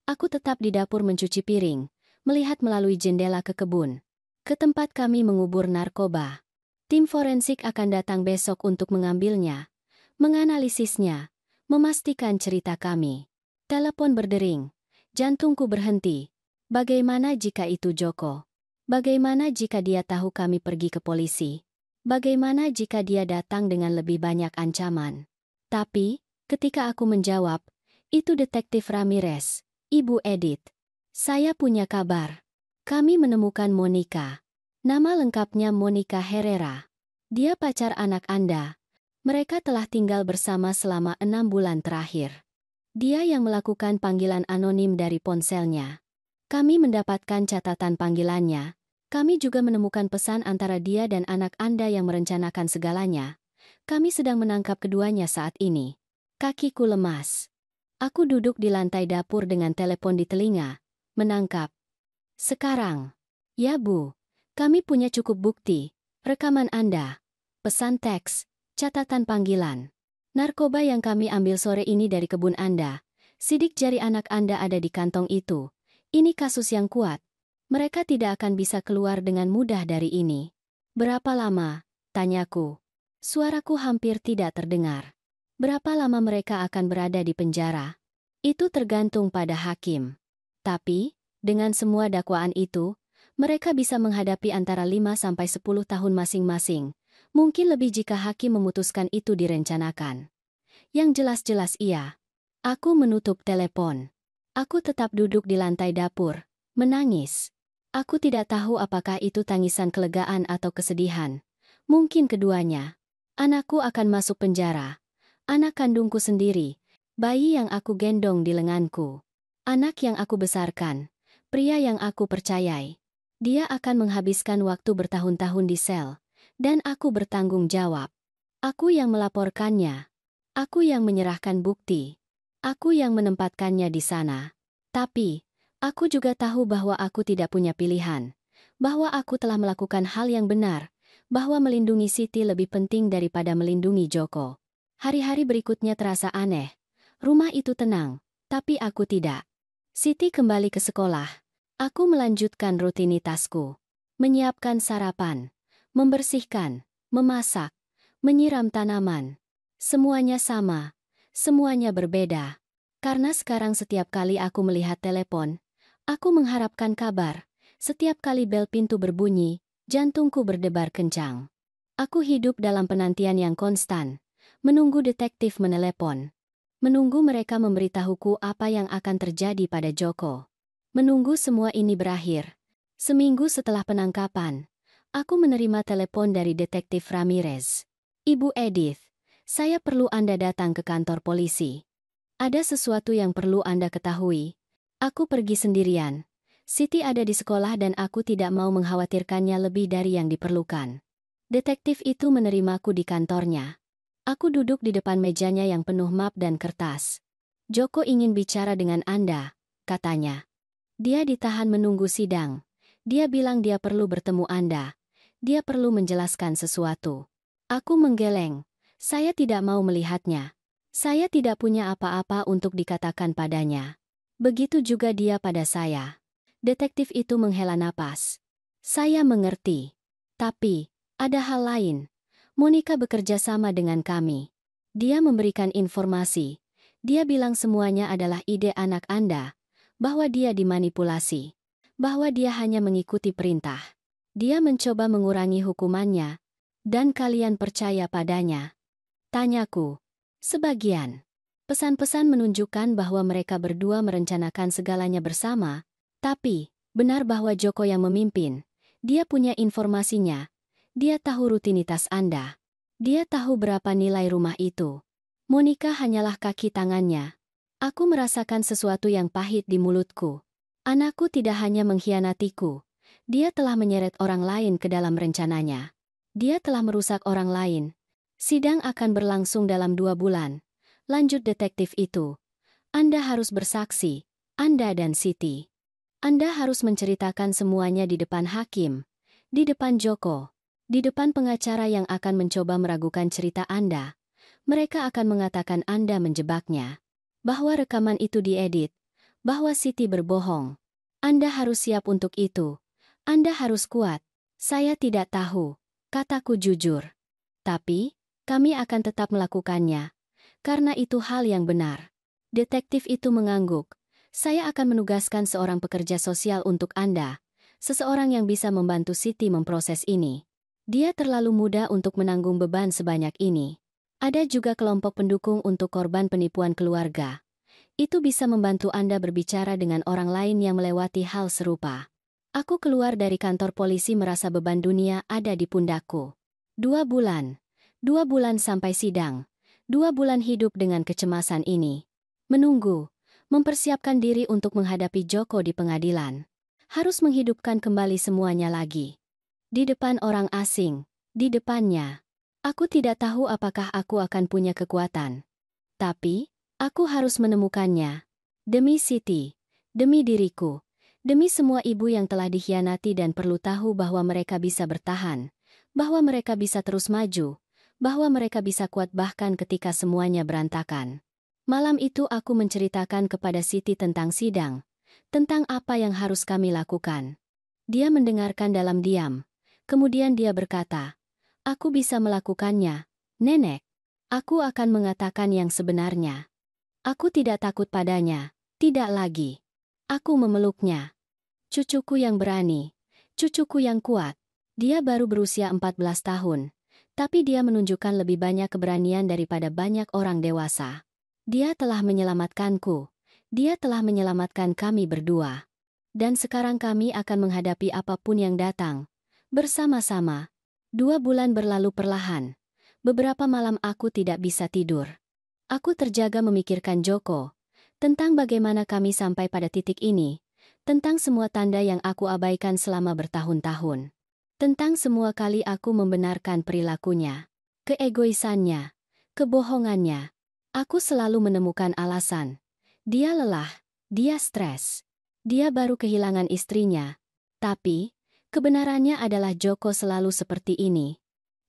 Aku tetap di dapur mencuci piring, melihat melalui jendela ke kebun. Ke tempat kami mengubur narkoba. Tim forensik akan datang besok untuk mengambilnya, menganalisisnya, memastikan cerita kami. Telepon berdering. Jantungku berhenti. Bagaimana jika itu Joko? Bagaimana jika dia tahu kami pergi ke polisi? Bagaimana jika dia datang dengan lebih banyak ancaman? Tapi, ketika aku menjawab, itu Detektif Ramirez, Ibu Edith. Saya punya kabar. Kami menemukan Monica. Nama lengkapnya Monica Herrera. Dia pacar anak Anda. Mereka telah tinggal bersama selama 6 bulan terakhir. Dia yang melakukan panggilan anonim dari ponselnya. Kami mendapatkan catatan panggilannya. Kami juga menemukan pesan antara dia dan anak Anda yang merencanakan segalanya. Kami sedang menangkap keduanya saat ini. Kakiku lemas. Aku duduk di lantai dapur dengan telepon di telinga. Menangkap. Sekarang. Ya Bu. Kami punya cukup bukti. Rekaman Anda. Pesan teks. Catatan panggilan. Narkoba yang kami ambil sore ini dari kebun Anda. Sidik jari anak Anda ada di kantong itu. Ini kasus yang kuat. Mereka tidak akan bisa keluar dengan mudah dari ini. Berapa lama? Tanyaku. Suaraku hampir tidak terdengar. Berapa lama mereka akan berada di penjara? Itu tergantung pada hakim. Tapi, dengan semua dakwaan itu, mereka bisa menghadapi antara 5 sampai 10 tahun masing-masing. Mungkin lebih jika hakim memutuskan itu direncanakan. Yang jelas-jelas iya. Aku menutup telepon. Aku tetap duduk di lantai dapur, menangis. Aku tidak tahu apakah itu tangisan kelegaan atau kesedihan. Mungkin keduanya. Anakku akan masuk penjara. Anak kandungku sendiri. Bayi yang aku gendong di lenganku. Anak yang aku besarkan. Pria yang aku percayai. Dia akan menghabiskan waktu bertahun-tahun di sel. Dan aku bertanggung jawab. Aku yang melaporkannya. Aku yang menyerahkan bukti. Aku yang menempatkannya di sana. Tapi, aku juga tahu bahwa aku tidak punya pilihan. Bahwa aku telah melakukan hal yang benar. Bahwa melindungi Siti lebih penting daripada melindungi Joko. Hari-hari berikutnya terasa aneh. Rumah itu tenang, tapi aku tidak. Siti kembali ke sekolah. Aku melanjutkan rutinitasku. Menyiapkan sarapan. Membersihkan. Memasak. Menyiram tanaman. Semuanya sama. Semuanya berbeda. Karena sekarang setiap kali aku melihat telepon, aku mengharapkan kabar. Setiap kali bel pintu berbunyi, jantungku berdebar kencang. Aku hidup dalam penantian yang konstan. Menunggu detektif menelepon. Menunggu mereka memberitahuku apa yang akan terjadi pada Joko. Menunggu semua ini berakhir. Seminggu setelah penangkapan, aku menerima telepon dari Detektif Ramirez. Ibu Edith, saya perlu Anda datang ke kantor polisi. Ada sesuatu yang perlu Anda ketahui. Aku pergi sendirian. Siti ada di sekolah dan aku tidak mau mengkhawatirkannya lebih dari yang diperlukan. Detektif itu menerimaku di kantornya. Aku duduk di depan mejanya yang penuh map dan kertas. Joko ingin bicara dengan Anda, katanya. Dia ditahan menunggu sidang. Dia bilang dia perlu bertemu Anda. Dia perlu menjelaskan sesuatu. Aku menggeleng. Saya tidak mau melihatnya. Saya tidak punya apa-apa untuk dikatakan padanya. Begitu juga dia pada saya. Detektif itu menghela napas. Saya mengerti. Tapi, ada hal lain. Monica bekerja sama dengan kami. Dia memberikan informasi. Dia bilang semuanya adalah ide anak Anda. Bahwa dia dimanipulasi. Bahwa dia hanya mengikuti perintah. Dia mencoba mengurangi hukumannya. Dan kalian percaya padanya. Tanyaku. Sebagian. Pesan-pesan menunjukkan bahwa mereka berdua merencanakan segalanya bersama, tapi, benar bahwa Joko yang memimpin. Dia punya informasinya. Dia tahu rutinitas Anda. Dia tahu berapa nilai rumah itu. Monica hanyalah kaki tangannya. Aku merasakan sesuatu yang pahit di mulutku. Anakku tidak hanya mengkhianatiku. Dia telah menyeret orang lain ke dalam rencananya. Dia telah merusak orang lain. Sidang akan berlangsung dalam 2 bulan. Lanjut detektif itu. Anda harus bersaksi. Anda dan Siti. Anda harus menceritakan semuanya di depan hakim, di depan Joko, di depan pengacara yang akan mencoba meragukan cerita Anda. Mereka akan mengatakan Anda menjebaknya, bahwa rekaman itu diedit, bahwa Siti berbohong. Anda harus siap untuk itu. Anda harus kuat. Saya tidak tahu, kataku jujur. Tapi, kami akan tetap melakukannya, karena itu hal yang benar. Detektif itu mengangguk. Saya akan menugaskan seorang pekerja sosial untuk Anda, seseorang yang bisa membantu Siti memproses ini. Dia terlalu muda untuk menanggung beban sebanyak ini. Ada juga kelompok pendukung untuk korban penipuan keluarga. Itu bisa membantu Anda berbicara dengan orang lain yang melewati hal serupa. Aku keluar dari kantor polisi merasa beban dunia ada di pundakku. 2 bulan. 2 bulan sampai sidang. 2 bulan hidup dengan kecemasan ini. Menunggu. Mempersiapkan diri untuk menghadapi Joko di pengadilan. Harus menghidupkan kembali semuanya lagi. Di depan orang asing. Di depannya. Aku tidak tahu apakah aku akan punya kekuatan. Tapi, aku harus menemukannya. Demi Siti. Demi diriku. Demi semua ibu yang telah dikhianati dan perlu tahu bahwa mereka bisa bertahan. Bahwa mereka bisa terus maju. Bahwa mereka bisa kuat bahkan ketika semuanya berantakan. Malam itu aku menceritakan kepada Siti tentang sidang, tentang apa yang harus kami lakukan. Dia mendengarkan dalam diam. Kemudian dia berkata, "Aku bisa melakukannya, Nenek. Aku akan mengatakan yang sebenarnya. Aku tidak takut padanya, tidak lagi. Aku memeluknya. Cucuku yang berani, cucuku yang kuat." Dia baru berusia 14 tahun, tapi dia menunjukkan lebih banyak keberanian daripada banyak orang dewasa. Dia telah menyelamatkanku. Dia telah menyelamatkan kami berdua. Dan sekarang kami akan menghadapi apapun yang datang. Bersama-sama. 2 bulan berlalu perlahan. Beberapa malam aku tidak bisa tidur. Aku terjaga memikirkan Joko. Tentang bagaimana kami sampai pada titik ini. Tentang semua tanda yang aku abaikan selama bertahun-tahun. Tentang semua kali aku membenarkan perilakunya. Keegoisannya. Kebohongannya. Aku selalu menemukan alasan. Dia lelah, dia stres. Dia baru kehilangan istrinya. Tapi, kebenarannya adalah Joko selalu seperti ini.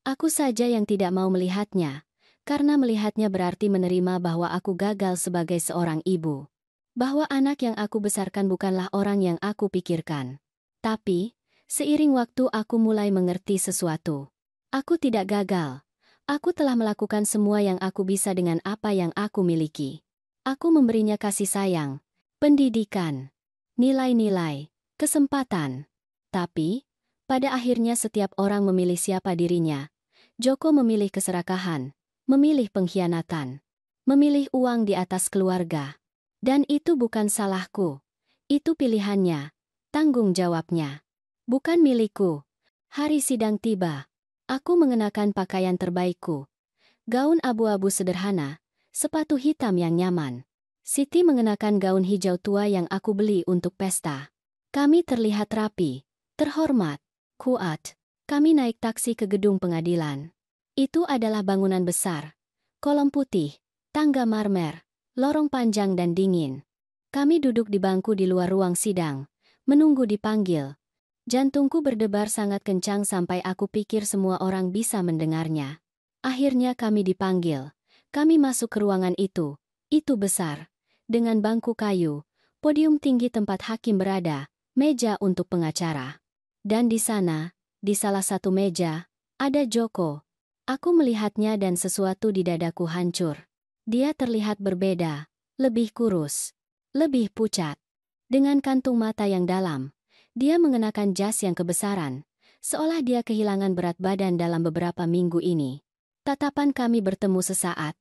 Aku saja yang tidak mau melihatnya, karena melihatnya berarti menerima bahwa aku gagal sebagai seorang ibu. Bahwa anak yang aku besarkan bukanlah orang yang aku pikirkan. Tapi, seiring waktu aku mulai mengerti sesuatu. Aku tidak gagal. Aku telah melakukan semua yang aku bisa dengan apa yang aku miliki. Aku memberinya kasih sayang, pendidikan, nilai-nilai, kesempatan. Tapi, pada akhirnya setiap orang memilih siapa dirinya. Joko memilih keserakahan, memilih pengkhianatan, memilih uang di atas keluarga. Dan itu bukan salahku. Itu pilihannya, tanggung jawabnya. Bukan milikku. Hari sidang tiba. Aku mengenakan pakaian terbaikku. Gaun abu-abu sederhana, sepatu hitam yang nyaman. Siti mengenakan gaun hijau tua yang aku beli untuk pesta. Kami terlihat rapi, terhormat, kuat. Kami naik taksi ke gedung pengadilan. Itu adalah bangunan besar. Kolom putih, tangga marmer, lorong panjang dan dingin. Kami duduk di bangku di luar ruang sidang, menunggu dipanggil. Jantungku berdebar sangat kencang sampai aku pikir semua orang bisa mendengarnya. Akhirnya kami dipanggil. Kami masuk ke ruangan itu besar. Dengan bangku kayu, podium tinggi tempat hakim berada, meja untuk pengacara. Dan di sana, di salah satu meja, ada Joko. Aku melihatnya dan sesuatu di dadaku hancur. Dia terlihat berbeda, lebih kurus, lebih pucat. Dengan kantung mata yang dalam. Dia mengenakan jas yang kebesaran, seolah dia kehilangan berat badan dalam beberapa minggu ini. Tatapan kami bertemu sesaat.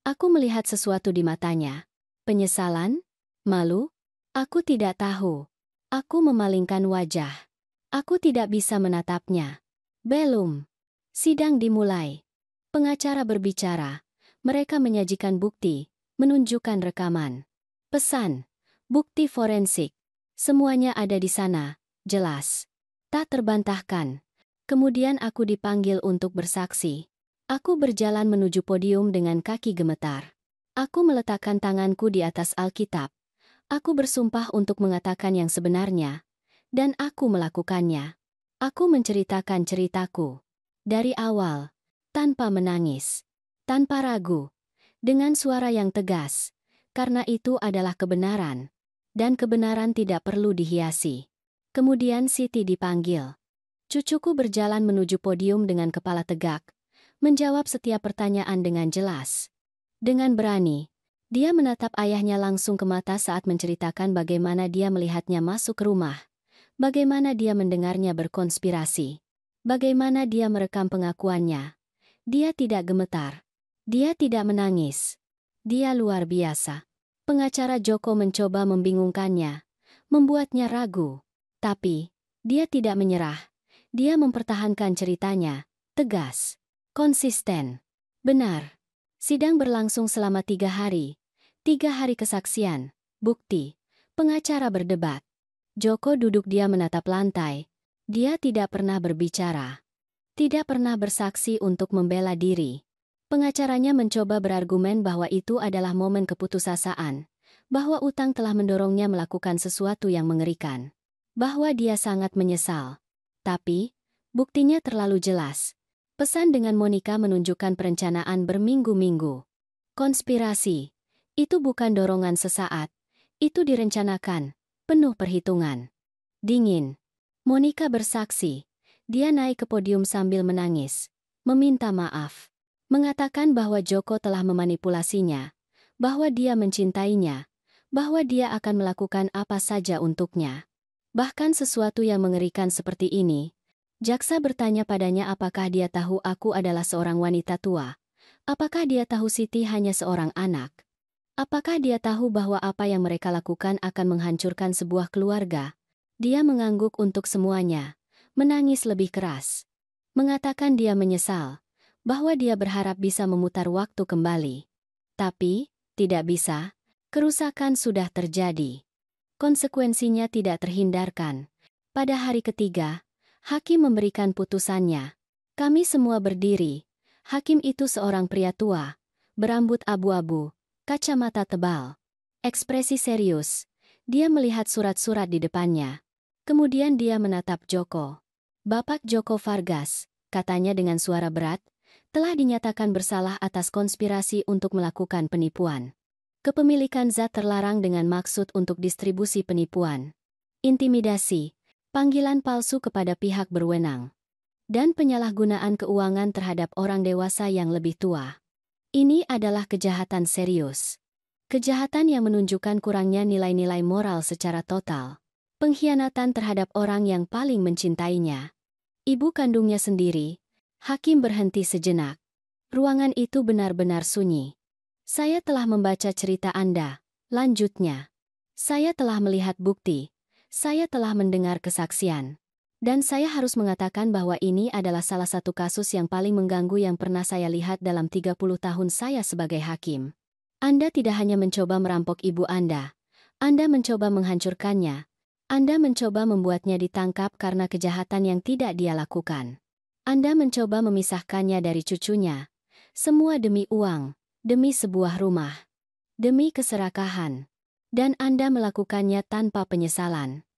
Aku melihat sesuatu di matanya. Penyesalan? Malu? Aku tidak tahu. Aku memalingkan wajah. Aku tidak bisa menatapnya. Belum. Sidang dimulai. Pengacara berbicara. Mereka menyajikan bukti, menunjukkan rekaman. Pesan. Bukti forensik. Semuanya ada di sana, jelas. Tak terbantahkan. Kemudian aku dipanggil untuk bersaksi. Aku berjalan menuju podium dengan kaki gemetar. Aku meletakkan tanganku di atas Alkitab. Aku bersumpah untuk mengatakan yang sebenarnya, dan aku melakukannya. Aku menceritakan ceritaku. Dari awal, tanpa menangis, tanpa ragu, dengan suara yang tegas, karena itu adalah kebenaran. Dan kebenaran tidak perlu dihiasi. Kemudian Siti dipanggil. Cucuku berjalan menuju podium dengan kepala tegak, menjawab setiap pertanyaan dengan jelas. Dengan berani, dia menatap ayahnya langsung ke mata saat menceritakan bagaimana dia melihatnya masuk ke rumah, bagaimana dia mendengarnya berkonspirasi, bagaimana dia merekam pengakuannya. Dia tidak gemetar. Dia tidak menangis. Dia luar biasa. Pengacara Joko mencoba membingungkannya, membuatnya ragu. Tapi, dia tidak menyerah. Dia mempertahankan ceritanya, tegas, konsisten. Benar. Sidang berlangsung selama 3 hari. 3 hari kesaksian, bukti, pengacara berdebat. Joko duduk diam menatap lantai. Dia tidak pernah berbicara. Tidak pernah bersaksi untuk membela diri. Pengacaranya mencoba berargumen bahwa itu adalah momen keputusasaan, bahwa utang telah mendorongnya melakukan sesuatu yang mengerikan, bahwa dia sangat menyesal. Tapi, buktinya terlalu jelas. Pesan dengan Monica menunjukkan perencanaan berminggu-minggu. Konspirasi. Itu bukan dorongan sesaat. Itu direncanakan, penuh perhitungan. Dingin. Monica bersaksi. Dia naik ke podium sambil menangis, meminta maaf, mengatakan bahwa Joko telah memanipulasinya, bahwa dia mencintainya, bahwa dia akan melakukan apa saja untuknya. Bahkan sesuatu yang mengerikan seperti ini, jaksa bertanya padanya apakah dia tahu aku adalah seorang wanita tua, apakah dia tahu Siti hanya seorang anak, apakah dia tahu bahwa apa yang mereka lakukan akan menghancurkan sebuah keluarga. Dia mengangguk untuk semuanya. Menangis lebih keras. Mengatakan dia menyesal, bahwa dia berharap bisa memutar waktu kembali. Tapi, tidak bisa, kerusakan sudah terjadi. Konsekuensinya tidak terhindarkan. Pada hari ketiga, hakim memberikan putusannya. Kami semua berdiri. Hakim itu seorang pria tua, berambut abu-abu, kacamata tebal. Ekspresi serius. Dia melihat surat-surat di depannya. Kemudian dia menatap Joko. Bapak Joko Vargas, katanya dengan suara berat, telah dinyatakan bersalah atas konspirasi untuk melakukan penipuan. Kepemilikan zat terlarang dengan maksud untuk distribusi penipuan. Intimidasi, panggilan palsu kepada pihak berwenang. Dan penyalahgunaan keuangan terhadap orang dewasa yang lebih tua. Ini adalah kejahatan serius. Kejahatan yang menunjukkan kurangnya nilai-nilai moral secara total. Pengkhianatan terhadap orang yang paling mencintainya. Ibu kandungnya sendiri. Hakim berhenti sejenak. Ruangan itu benar-benar sunyi. Saya telah membaca cerita Anda, lanjutnya. Saya telah melihat bukti. Saya telah mendengar kesaksian. Dan saya harus mengatakan bahwa ini adalah salah satu kasus yang paling mengganggu yang pernah saya lihat dalam 30 tahun saya sebagai hakim. Anda tidak hanya mencoba merampok ibu Anda mencoba menghancurkannya. Anda mencoba membuatnya ditangkap karena kejahatan yang tidak dia lakukan. Anda mencoba memisahkannya dari cucunya. Semua demi uang, demi sebuah rumah, demi keserakahan. Dan Anda melakukannya tanpa penyesalan.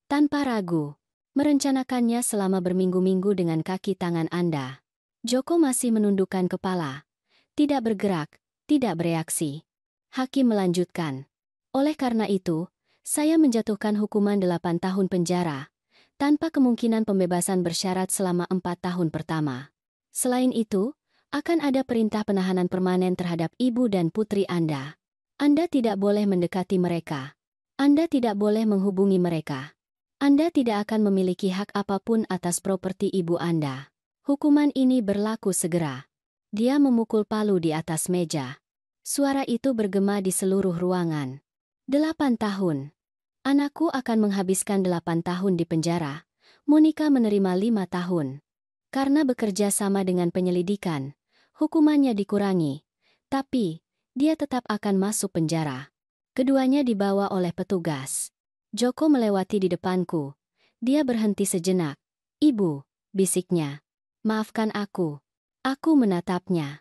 Tanpa ragu. Merencanakannya selama berminggu-minggu dengan kaki tangan Anda. Joko masih menundukkan kepala. Tidak bergerak, tidak bereaksi. Hakim melanjutkan. Oleh karena itu, saya menjatuhkan hukuman 8 tahun penjara, tanpa kemungkinan pembebasan bersyarat selama 4 tahun pertama. Selain itu, akan ada perintah penahanan permanen terhadap ibu dan putri Anda. Anda tidak boleh mendekati mereka. Anda tidak boleh menghubungi mereka. Anda tidak akan memiliki hak apapun atas properti ibu Anda. Hukuman ini berlaku segera. Dia memukul palu di atas meja. Suara itu bergema di seluruh ruangan. 8 tahun. Anakku akan menghabiskan 8 tahun di penjara. Monica menerima 5 tahun. Karena bekerja sama dengan penyelidikan, hukumannya dikurangi. Tapi, dia tetap akan masuk penjara. Keduanya dibawa oleh petugas. Joko melewati di depanku. Dia berhenti sejenak. Ibu, bisiknya. Maafkan aku. Aku menatapnya.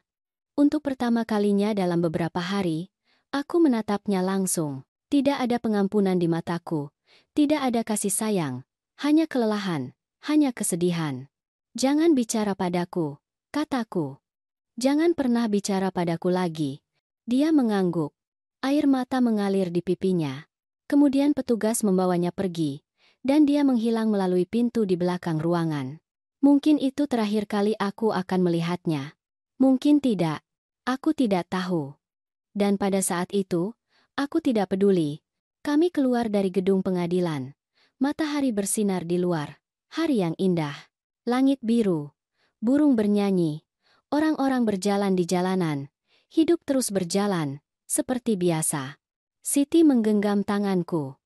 Untuk pertama kalinya dalam beberapa hari, aku menatapnya langsung. Tidak ada pengampunan di mataku. Tidak ada kasih sayang. Hanya kelelahan. Hanya kesedihan. Jangan bicara padaku, kataku. Jangan pernah bicara padaku lagi. Dia mengangguk. Air mata mengalir di pipinya. Kemudian petugas membawanya pergi, dan dia menghilang melalui pintu di belakang ruangan. Mungkin itu terakhir kali aku akan melihatnya. Mungkin tidak. Aku tidak tahu. Dan pada saat itu, aku tidak peduli. Kami keluar dari gedung pengadilan. Matahari bersinar di luar. Hari yang indah. Langit biru. Burung bernyanyi. Orang-orang berjalan di jalanan. Hidup terus berjalan, seperti biasa. Siti menggenggam tanganku.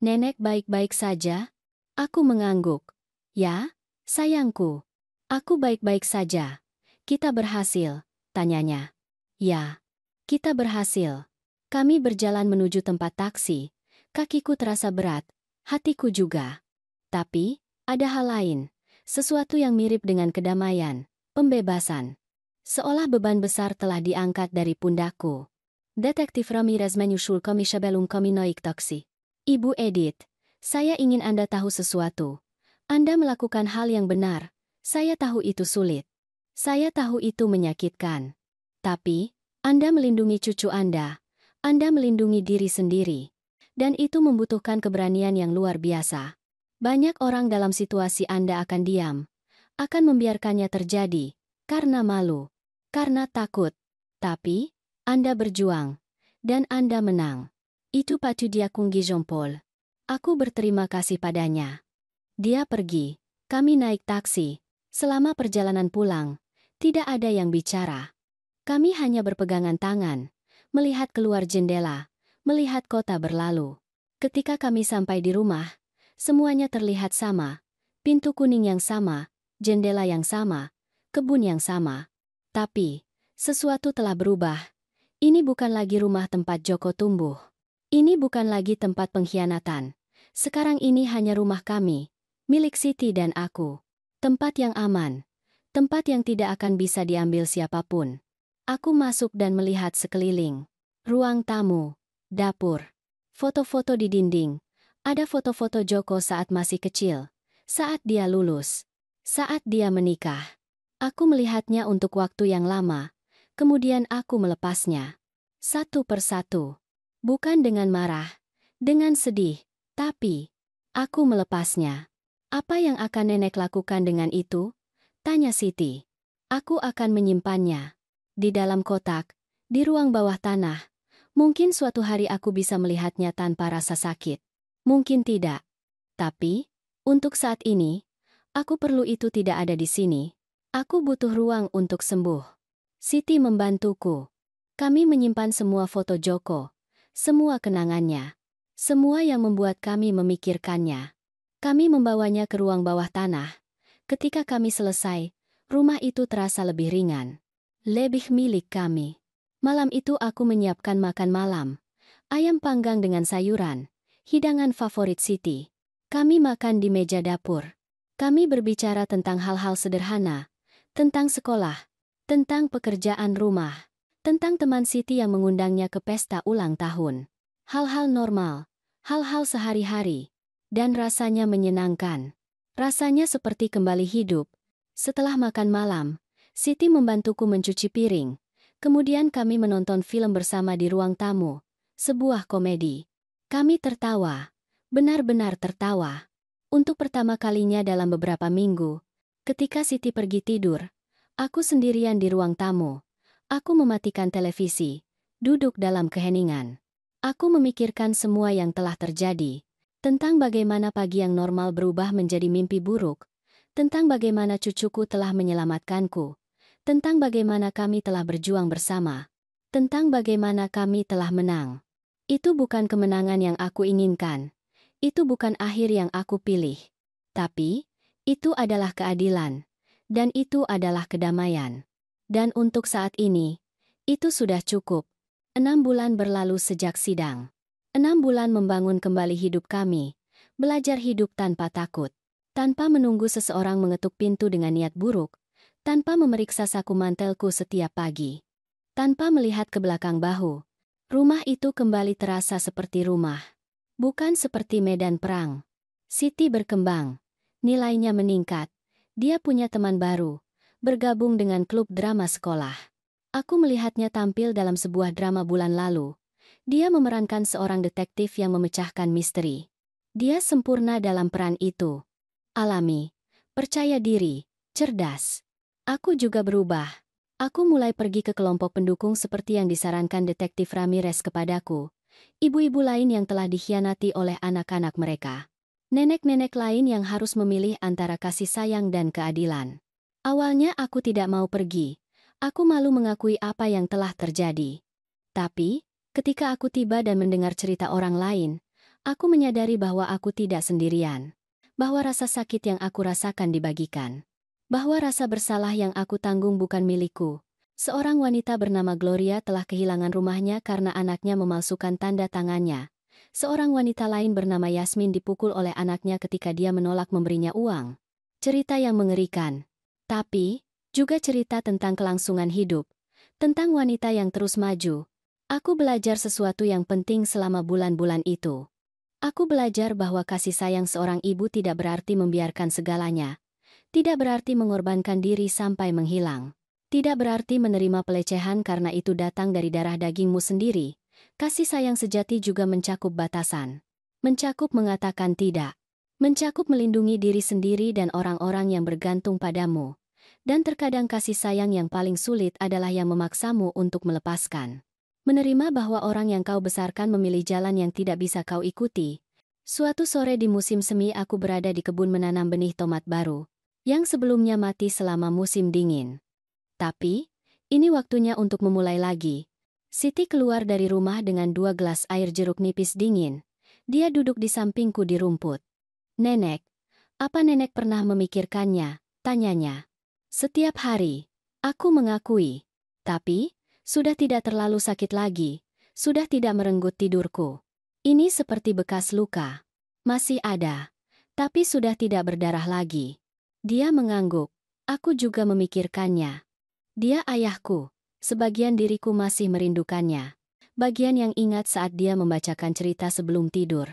Nenek baik-baik saja? Aku mengangguk. Ya, sayangku. Aku baik-baik saja. Kita berhasil, tanyanya. Ya, kita berhasil. Kami berjalan menuju tempat taksi. Kakiku terasa berat, hatiku juga. Tapi, ada hal lain. Sesuatu yang mirip dengan kedamaian, pembebasan. Seolah beban besar telah diangkat dari pundakku. Detektif Ramirez menyusul kami sebelum kami naik taksi. Ibu Edith, saya ingin Anda tahu sesuatu. Anda melakukan hal yang benar. Saya tahu itu sulit. Saya tahu itu menyakitkan. Tapi, Anda melindungi cucu Anda. Anda melindungi diri sendiri. Dan itu membutuhkan keberanian yang luar biasa. Banyak orang dalam situasi Anda akan diam. Akan membiarkannya terjadi. Karena malu. Karena takut. Tapi, Anda berjuang. Dan Anda menang. Itu patut diakui Jean-Paul. Aku berterima kasih padanya. Dia pergi. Kami naik taksi. Selama perjalanan pulang, tidak ada yang bicara. Kami hanya berpegangan tangan, melihat keluar jendela, melihat kota berlalu. Ketika kami sampai di rumah, semuanya terlihat sama. Pintu kuning yang sama, jendela yang sama, kebun yang sama. Tapi, sesuatu telah berubah. Ini bukan lagi rumah tempat Joko tumbuh. Ini bukan lagi tempat pengkhianatan. Sekarang ini hanya rumah kami, milik Siti dan aku. Tempat yang aman. Tempat yang tidak akan bisa diambil siapapun. Aku masuk dan melihat sekeliling. Ruang tamu, dapur, foto-foto di dinding. Ada foto-foto Joko saat masih kecil, saat dia lulus, saat dia menikah. Aku melihatnya untuk waktu yang lama, kemudian aku melepasnya. Satu persatu. Bukan dengan marah, dengan sedih, tapi aku melepasnya. Apa yang akan nenek lakukan dengan itu? Tanya Siti. Aku akan menyimpannya. Di dalam kotak, di ruang bawah tanah. Mungkin suatu hari aku bisa melihatnya tanpa rasa sakit. Mungkin tidak. Tapi, untuk saat ini, aku perlu itu tidak ada di sini. Aku butuh ruang untuk sembuh. Siti membantuku. Kami menyimpan semua foto Joko. Semua kenangannya. Semua yang membuat kami memikirkannya. Kami membawanya ke ruang bawah tanah. Ketika kami selesai, rumah itu terasa lebih ringan. Lebih milik kami. Malam itu aku menyiapkan makan malam. Ayam panggang dengan sayuran. Hidangan favorit Siti. Kami makan di meja dapur. Kami berbicara tentang hal-hal sederhana. Tentang sekolah, tentang pekerjaan rumah, tentang teman Siti yang mengundangnya ke pesta ulang tahun. Hal-hal normal, hal-hal sehari-hari, dan rasanya menyenangkan. Rasanya seperti kembali hidup. Setelah makan malam, Siti membantuku mencuci piring. Kemudian kami menonton film bersama di ruang tamu, sebuah komedi. Kami tertawa, benar-benar tertawa. Untuk pertama kalinya dalam beberapa minggu, ketika Siti pergi tidur, aku sendirian di ruang tamu. Aku mematikan televisi, duduk dalam keheningan. Aku memikirkan semua yang telah terjadi, tentang bagaimana pagi yang normal berubah menjadi mimpi buruk, tentang bagaimana cucuku telah menyelamatkanku, tentang bagaimana kami telah berjuang bersama, tentang bagaimana kami telah menang. Itu bukan kemenangan yang aku inginkan. Itu bukan akhir yang aku pilih. Tapi, itu adalah keadilan. Dan itu adalah kedamaian. Dan untuk saat ini, itu sudah cukup. 6 bulan berlalu sejak sidang. 6 bulan membangun kembali hidup kami. Belajar hidup tanpa takut. Tanpa menunggu seseorang mengetuk pintu dengan niat buruk. Tanpa memeriksa saku mantelku setiap pagi. Tanpa melihat ke belakang bahu. Rumah itu kembali terasa seperti rumah. Bukan seperti medan perang. Siti berkembang. Nilainya meningkat. Dia punya teman baru. Bergabung dengan klub drama sekolah. Aku melihatnya tampil dalam sebuah drama bulan lalu. Dia memerankan seorang detektif yang memecahkan misteri. Dia sempurna dalam peran itu. Alami, percaya diri, cerdas. Aku juga berubah. Aku mulai pergi ke kelompok pendukung seperti yang disarankan detektif Ramirez kepadaku. Ibu-ibu lain yang telah dikhianati oleh anak-anak mereka. Nenek-nenek lain yang harus memilih antara kasih sayang dan keadilan. Awalnya aku tidak mau pergi. Aku malu mengakui apa yang telah terjadi. Tapi, ketika aku tiba dan mendengar cerita orang lain, aku menyadari bahwa aku tidak sendirian. Bahwa rasa sakit yang aku rasakan dibagikan. Bahwa rasa bersalah yang aku tanggung bukan milikku. Seorang wanita bernama Gloria telah kehilangan rumahnya karena anaknya memalsukan tanda tangannya. Seorang wanita lain bernama Yasmin dipukul oleh anaknya ketika dia menolak memberinya uang. Cerita yang mengerikan. Tapi, juga cerita tentang kelangsungan hidup. Tentang wanita yang terus maju. Aku belajar sesuatu yang penting selama bulan-bulan itu. Aku belajar bahwa kasih sayang seorang ibu tidak berarti membiarkan segalanya. Tidak berarti mengorbankan diri sampai menghilang. Tidak berarti menerima pelecehan karena itu datang dari darah dagingmu sendiri. Kasih sayang sejati juga mencakup batasan. Mencakup mengatakan tidak. Mencakup melindungi diri sendiri dan orang-orang yang bergantung padamu. Dan terkadang kasih sayang yang paling sulit adalah yang memaksamu untuk melepaskan. Menerima bahwa orang yang kau besarkan memilih jalan yang tidak bisa kau ikuti. Suatu sore di musim semi aku berada di kebun menanam benih tomat baru, yang sebelumnya mati selama musim dingin. Tapi, ini waktunya untuk memulai lagi. Siti keluar dari rumah dengan 2 gelas air jeruk nipis dingin. Dia duduk di sampingku di rumput. Nenek, apa nenek pernah memikirkannya? Tanyanya. Setiap hari, aku mengakui. Tapi, sudah tidak terlalu sakit lagi, sudah tidak merenggut tidurku. Ini seperti bekas luka. Masih ada, tapi sudah tidak berdarah lagi. Dia mengangguk. Aku juga memikirkannya. Dia ayahku. Sebagian diriku masih merindukannya. Bagian yang ingat saat dia membacakan cerita sebelum tidur.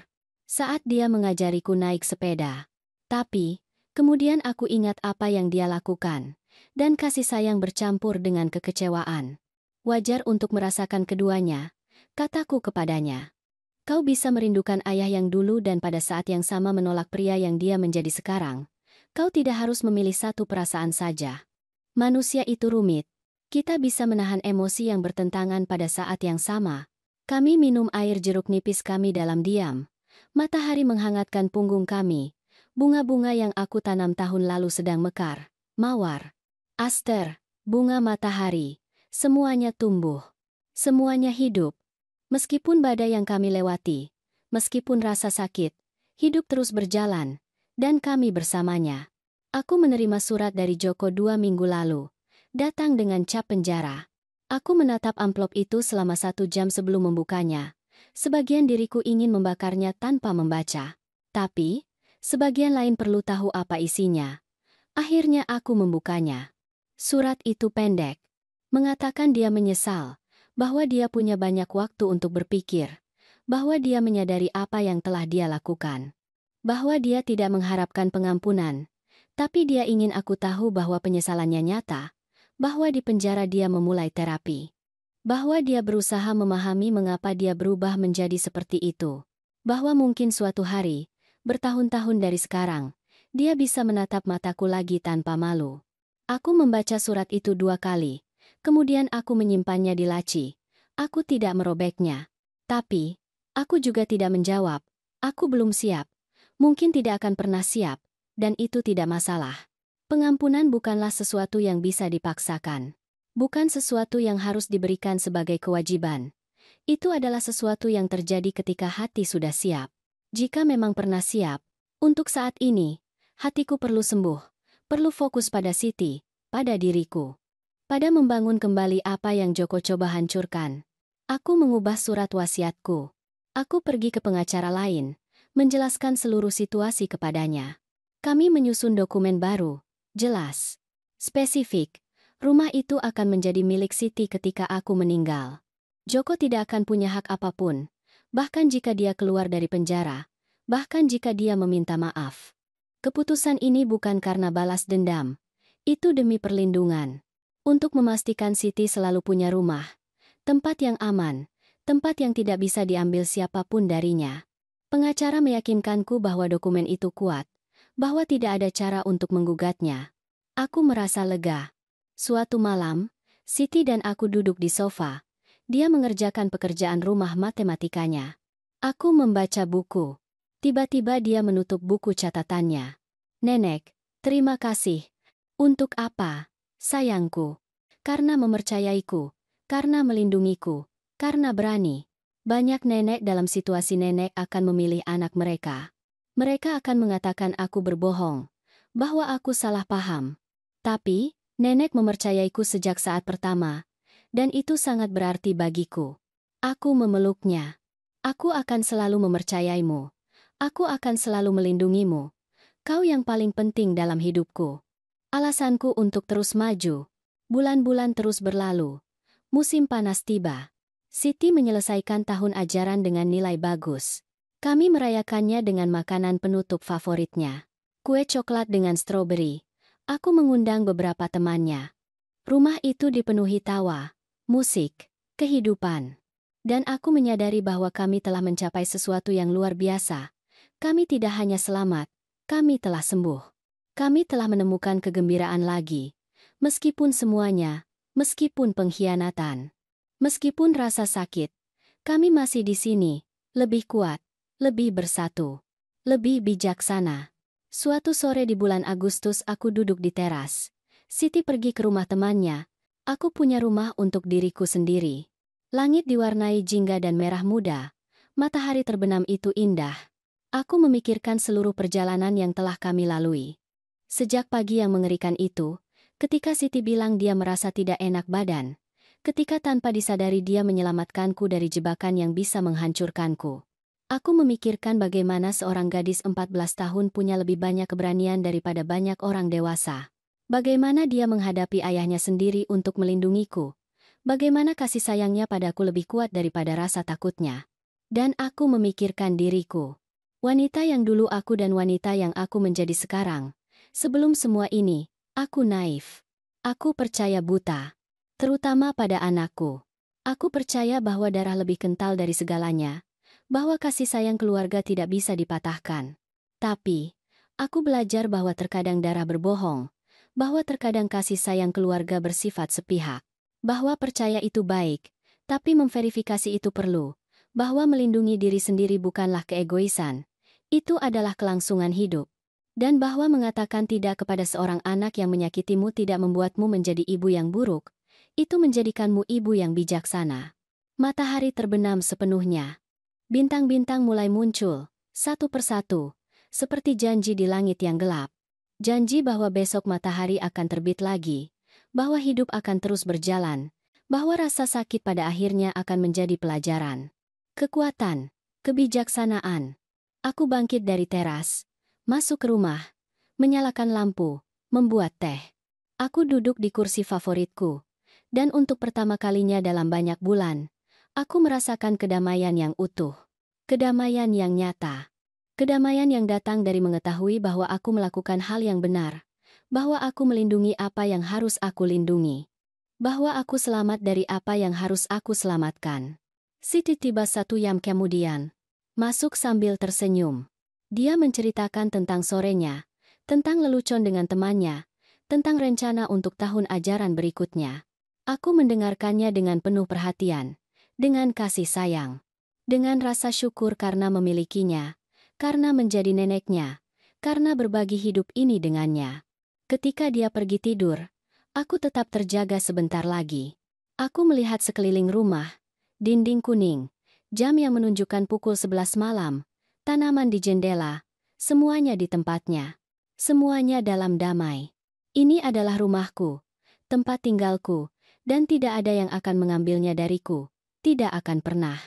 Saat dia mengajariku naik sepeda. Tapi, kemudian aku ingat apa yang dia lakukan. Dan kasih sayang bercampur dengan kekecewaan. Wajar untuk merasakan keduanya, kataku kepadanya. Kau bisa merindukan ayah yang dulu dan pada saat yang sama menolak pria yang dia menjadi sekarang. Kau tidak harus memilih satu perasaan saja. Manusia itu rumit. Kita bisa menahan emosi yang bertentangan pada saat yang sama. Kami minum air jeruk nipis kami dalam diam. Matahari menghangatkan punggung kami. Bunga-bunga yang aku tanam tahun lalu sedang mekar, mawar. Aster, bunga matahari. Semuanya tumbuh. Semuanya hidup. Meskipun badai yang kami lewati, meskipun rasa sakit, hidup terus berjalan, dan kami bersamanya. Aku menerima surat dari Joko 2 minggu lalu. Datang dengan cap penjara. Aku menatap amplop itu selama 1 jam sebelum membukanya. Sebagian diriku ingin membakarnya tanpa membaca. Tapi, sebagian lain perlu tahu apa isinya. Akhirnya aku membukanya. Surat itu pendek. Mengatakan dia menyesal, bahwa dia punya banyak waktu untuk berpikir, bahwa dia menyadari apa yang telah dia lakukan, bahwa dia tidak mengharapkan pengampunan, tapi dia ingin aku tahu bahwa penyesalannya nyata, bahwa di penjara dia memulai terapi, bahwa dia berusaha memahami mengapa dia berubah menjadi seperti itu, bahwa mungkin suatu hari, bertahun-tahun dari sekarang, dia bisa menatap mataku lagi tanpa malu. Aku membaca surat itu 2 kali. Kemudian aku menyimpannya di laci. Aku tidak merobeknya. Tapi, aku juga tidak menjawab. Aku belum siap. Mungkin tidak akan pernah siap. Dan itu tidak masalah. Pengampunan bukanlah sesuatu yang bisa dipaksakan. Bukan sesuatu yang harus diberikan sebagai kewajiban. Itu adalah sesuatu yang terjadi ketika hati sudah siap. Jika memang pernah siap, untuk saat ini, hatiku perlu sembuh. Perlu fokus pada Siti, pada diriku. Pada membangun kembali apa yang Joko coba hancurkan. Aku mengubah surat wasiatku. Aku pergi ke pengacara lain, menjelaskan seluruh situasi kepadanya. Kami menyusun dokumen baru, jelas, spesifik. Rumah itu akan menjadi milik Siti ketika aku meninggal. Joko tidak akan punya hak apapun, bahkan jika dia keluar dari penjara, bahkan jika dia meminta maaf. Keputusan ini bukan karena balas dendam. Itu demi perlindungan. Untuk memastikan Siti selalu punya rumah, tempat yang aman, tempat yang tidak bisa diambil siapapun darinya. Pengacara meyakinkanku bahwa dokumen itu kuat, bahwa tidak ada cara untuk menggugatnya. Aku merasa lega. Suatu malam, Siti dan aku duduk di sofa. Dia mengerjakan pekerjaan rumah matematikanya. Aku membaca buku. Tiba-tiba dia menutup buku catatannya. "Nenek, terima kasih." "Untuk apa, sayangku?" "Karena mempercayaiku, karena melindungiku, karena berani." Banyak nenek dalam situasi nenek akan memilih anak mereka. Mereka akan mengatakan aku berbohong, bahwa aku salah paham. Tapi, nenek mempercayaiku sejak saat pertama, dan itu sangat berarti bagiku. Aku memeluknya. "Aku akan selalu mempercayaimu. Aku akan selalu melindungimu. Kau yang paling penting dalam hidupku." Alasanku untuk terus maju. Bulan-bulan terus berlalu. Musim panas tiba. Siti menyelesaikan tahun ajaran dengan nilai bagus. Kami merayakannya dengan makanan penutup favoritnya. Kue coklat dengan stroberi. Aku mengundang beberapa temannya. Rumah itu dipenuhi tawa, musik, kehidupan. Dan aku menyadari bahwa kami telah mencapai sesuatu yang luar biasa. Kami tidak hanya selamat, kami telah sembuh. Kami telah menemukan kegembiraan lagi. Meskipun semuanya, meskipun pengkhianatan, meskipun rasa sakit, kami masih di sini, lebih kuat, lebih bersatu, lebih bijaksana. Suatu sore di bulan Agustus aku duduk di teras. Siti pergi ke rumah temannya. Aku punya rumah untuk diriku sendiri. Langit diwarnai jingga dan merah muda. Matahari terbenam itu indah. Aku memikirkan seluruh perjalanan yang telah kami lalui. Sejak pagi yang mengerikan itu, ketika Siti bilang dia merasa tidak enak badan, ketika tanpa disadari dia menyelamatkanku dari jebakan yang bisa menghancurkanku. Aku memikirkan bagaimana seorang gadis 14 tahun punya lebih banyak keberanian daripada banyak orang dewasa. Bagaimana dia menghadapi ayahnya sendiri untuk melindungiku. Bagaimana kasih sayangnya padaku lebih kuat daripada rasa takutnya. Dan aku memikirkan diriku. Wanita yang dulu aku dan wanita yang aku menjadi sekarang. Sebelum semua ini, aku naif. Aku percaya buta. Terutama pada anakku. Aku percaya bahwa darah lebih kental dari segalanya. Bahwa kasih sayang keluarga tidak bisa dipatahkan. Tapi, aku belajar bahwa terkadang darah berbohong. Bahwa terkadang kasih sayang keluarga bersifat sepihak. Bahwa percaya itu baik, tapi memverifikasi itu perlu. Bahwa melindungi diri sendiri bukanlah keegoisan. Itu adalah kelangsungan hidup. Dan bahwa mengatakan tidak kepada seorang anak yang menyakitimu tidak membuatmu menjadi ibu yang buruk. Itu menjadikanmu ibu yang bijaksana. Matahari terbenam sepenuhnya. Bintang-bintang mulai muncul, satu persatu, seperti janji di langit yang gelap. Janji bahwa besok matahari akan terbit lagi, bahwa hidup akan terus berjalan, bahwa rasa sakit pada akhirnya akan menjadi pelajaran. Kekuatan, kebijaksanaan. Aku bangkit dari teras, masuk ke rumah, menyalakan lampu, membuat teh. Aku duduk di kursi favoritku, dan untuk pertama kalinya dalam banyak bulan, aku merasakan kedamaian yang utuh. Kedamaian yang nyata. Kedamaian yang datang dari mengetahui bahwa aku melakukan hal yang benar, bahwa aku melindungi apa yang harus aku lindungi, bahwa aku selamat dari apa yang harus aku selamatkan. Siti tiba 1 jam kemudian. Masuk sambil tersenyum. Dia menceritakan tentang sorenya, tentang lelucon dengan temannya, tentang rencana untuk tahun ajaran berikutnya. Aku mendengarkannya dengan penuh perhatian, dengan kasih sayang, dengan rasa syukur karena memilikinya, karena menjadi neneknya, karena berbagi hidup ini dengannya. Ketika dia pergi tidur, aku tetap terjaga sebentar lagi. Aku melihat sekeliling rumah, dinding kuning, jam yang menunjukkan pukul 11 malam, tanaman di jendela, semuanya di tempatnya. Semuanya dalam damai. Ini adalah rumahku, tempat tinggalku, dan tidak ada yang akan mengambilnya dariku, tidak akan pernah.